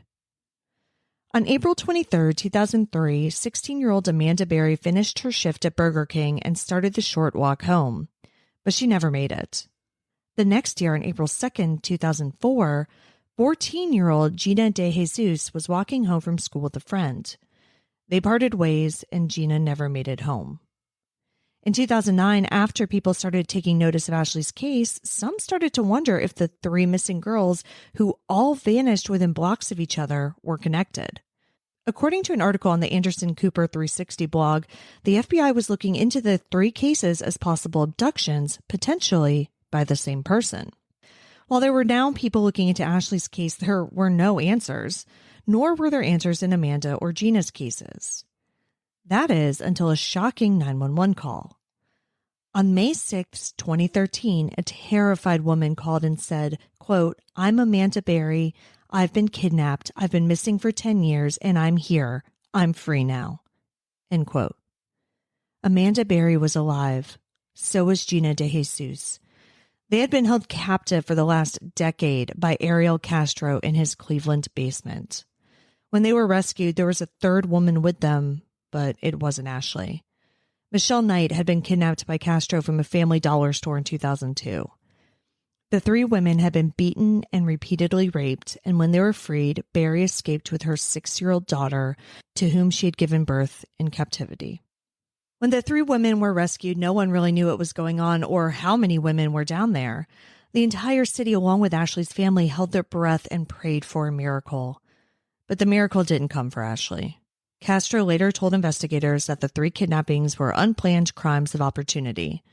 On April 23, 2003, 16-year-old Amanda Berry finished her shift at Burger King and started the short walk home, but she never made it. The next year, on April 2, 2004, 14-year-old Gina De Jesus was walking home from school with a friend. They parted ways, and Gina never made it home. In 2009, after people started taking notice of Ashley's case, some started to wonder if the 3 missing girls, who all vanished within blocks of each other, were connected. According to an article on the Anderson Cooper 360 blog, the FBI was looking into the 3 cases as possible abductions, potentially by the same person. While there were now people looking into Ashley's case, there were no answers, nor were there answers in Amanda or Gina's cases. That is until a shocking 911 call. On May 6, 2013, a terrified woman called and said, quote, "I'm Amanda Berry. I've been kidnapped. I've been missing for 10 years, and I'm here. I'm free now." End quote. Amanda Berry was alive. So was Gina De Jesus. They had been held captive for the last decade by Ariel Castro in his Cleveland basement. When they were rescued, there was a 3rd woman with them, but it wasn't Ashley. Michelle Knight had been kidnapped by Castro from a Family Dollar store in 2002. The 3 women had been beaten and repeatedly raped, and when they were freed, Berry escaped with her 6-year-old daughter, to whom she had given birth in captivity. When the 3 women were rescued, no one really knew what was going on or how many women were down there. The entire city, along with Ashley's family, held their breath and prayed for a miracle. But the miracle didn't come for Ashley. Castro later told investigators that the 3 kidnappings were unplanned crimes of opportunity.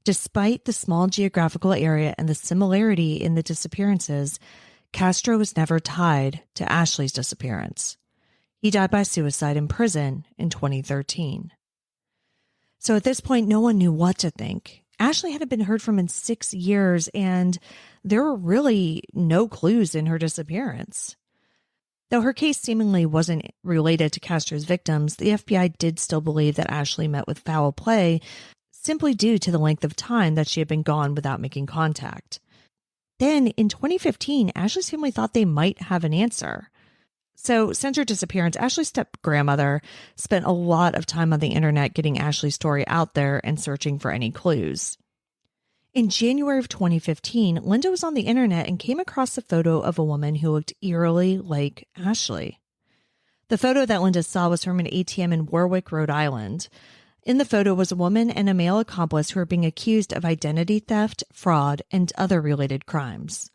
Despite the small geographical area and the similarity in the disappearances, Castro was never tied to Ashley's disappearance. He died by suicide in prison in 2013. So at this point, no one knew what to think. Ashley hadn't been heard from in 6 years, and there were really no clues in her disappearance. Though her case seemingly wasn't related to Castro's victims, the FBI did still believe that Ashley met with foul play, simply due to the length of time that she had been gone without making contact. Then, in 2015, Ashley's family thought they might have an answer. So, since her disappearance, Ashley's step-grandmother spent a lot of time on the internet getting Ashley's story out there and searching for any clues. In January of 2015, Linda was on the internet and came across a photo of a woman who looked eerily like Ashley. The photo that Linda saw was from an ATM in Warwick, Rhode Island. In the photo was a woman and a male accomplice who were being accused of identity theft, fraud, and other related crimes.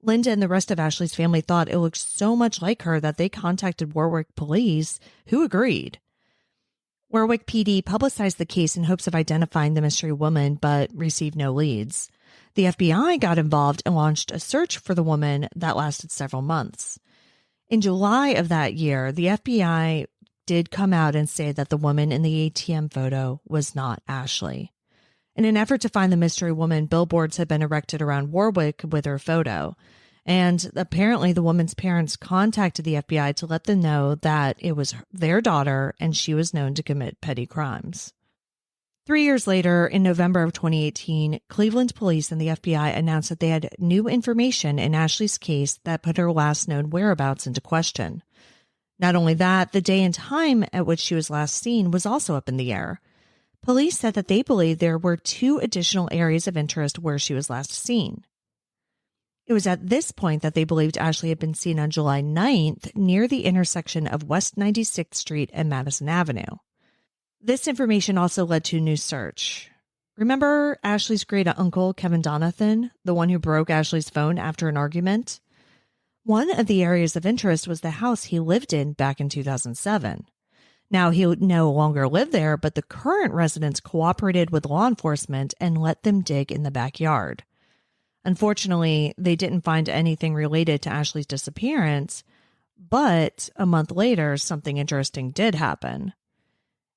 Linda and the rest of Ashley's family thought it looked so much like her that they contacted Warwick police, who agreed. Warwick PD publicized the case in hopes of identifying the mystery woman, but received no leads. The FBI got involved and launched a search for the woman that lasted several months. In July of that year, the FBI did come out and say that the woman in the ATM photo was not Ashley. In an effort to find the mystery woman, billboards had been erected around Warwick with her photo. And apparently the woman's parents contacted the FBI to let them know that it was their daughter and she was known to commit petty crimes. 3 years later, in November of 2018, Cleveland police and the FBI announced that they had new information in Ashley's case that put her last known whereabouts into question. Not only that, the day and time at which she was last seen was also up in the air. Police said that they believed there were 2 additional areas of interest where she was last seen. It was at this point that they believed Ashley had been seen on July 9th near the intersection of West 96th Street and Madison Avenue. This information also led to a new search. Remember Ashley's great uncle, Kevin Donathan, the one who broke Ashley's phone after an argument? One of the areas of interest was the house he lived in back in 2007. Now, he no longer lived there, but the current residents cooperated with law enforcement and let them dig in the backyard. Unfortunately, they didn't find anything related to Ashley's disappearance, but a month later, something interesting did happen.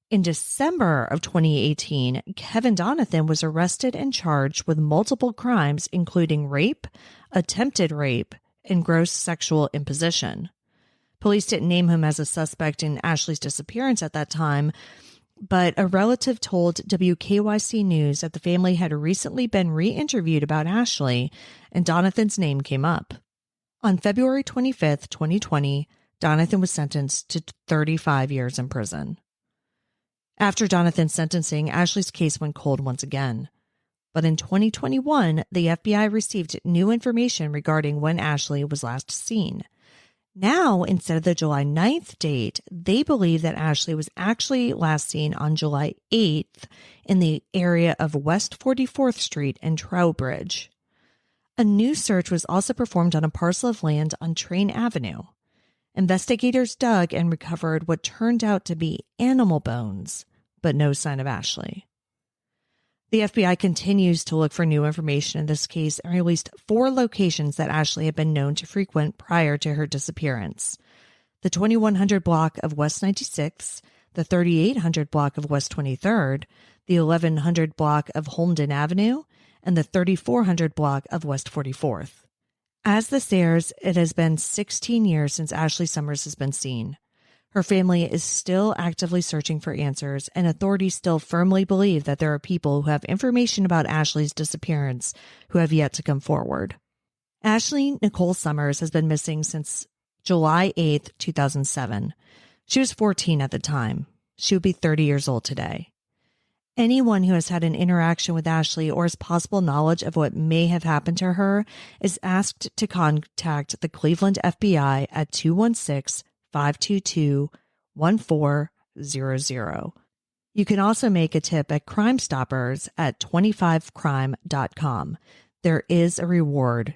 In December of 2018, Kevin Donathan was arrested and charged with multiple crimes, including rape, attempted rape, and gross sexual imposition. Police didn't name him as a suspect in Ashley's disappearance at that time, but a relative told WKYC News that the family had recently been re-interviewed about Ashley, and Donathan's name came up. On February 25th, 2020, Donathan was sentenced to 35 years in prison. After Donathan's sentencing, Ashley's case went cold once again. But in 2021, the FBI received new information regarding when Ashley was last seen. Now, instead of the July 9th date, they believe that Ashley was actually last seen on July 8th in the area of West 44th Street and Trowbridge. A new search was also performed on a parcel of land on Train Avenue. Investigators dug and recovered what turned out to be animal bones, but no sign of Ashley. The FBI continues to look for new information in this case and released 4 locations that Ashley had been known to frequent prior to her disappearance: the 2100 block of West 96th, the 3800 block of West 23rd, the 1100 block of Holmden Avenue, and the 3400 block of West 44th. As this airs, it has been 16 years since Ashley Summers has been seen. Her family is still actively searching for answers, and authorities still firmly believe that there are people who have information about Ashley's disappearance who have yet to come forward. Ashley Nicole Summers has been missing since July 8th, 2007. She was 14 at the time. She would be 30 years old today. Anyone who has had an interaction with Ashley or has possible knowledge of what may have happened to her is asked to contact the Cleveland FBI at 216-522-1400. You can also make a tip at Crime Stoppers at 25crime.com. There is a reward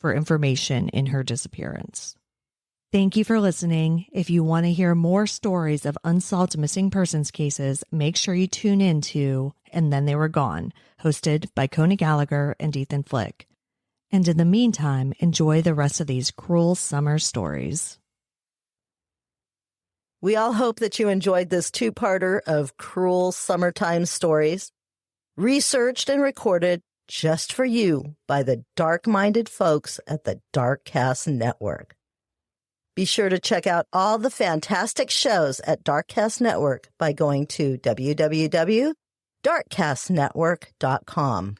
for information in her disappearance. Thank you for listening. If you want to hear more stories of unsolved missing persons cases, make sure you tune in to And Then They Were Gone, hosted by Coney Gallagher and Ethan Flick. And in the meantime, enjoy the rest of these cruel summer stories. We all hope that you enjoyed this 2-parter of cruel summertime stories, researched and recorded just for you by the dark-minded folks at the Darkcast Network. Be sure to check out all the fantastic shows at Darkcast Network by going to www.darkcastnetwork.com.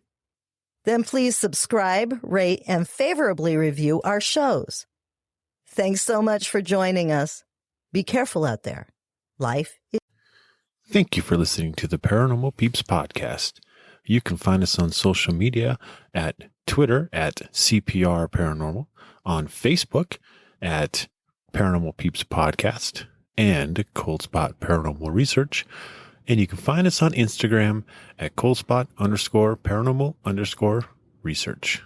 Then please subscribe, rate, and favorably review our shows. Thanks so much for joining us. Be careful out there. Life is... Thank you for listening to the Paranormal Peeps podcast. You can find us on social media at Twitter at CPR Paranormal, on Facebook at Paranormal Peeps Podcast and Cold Spot Paranormal Research. And you can find us on Instagram at coldspot_paranormal_research.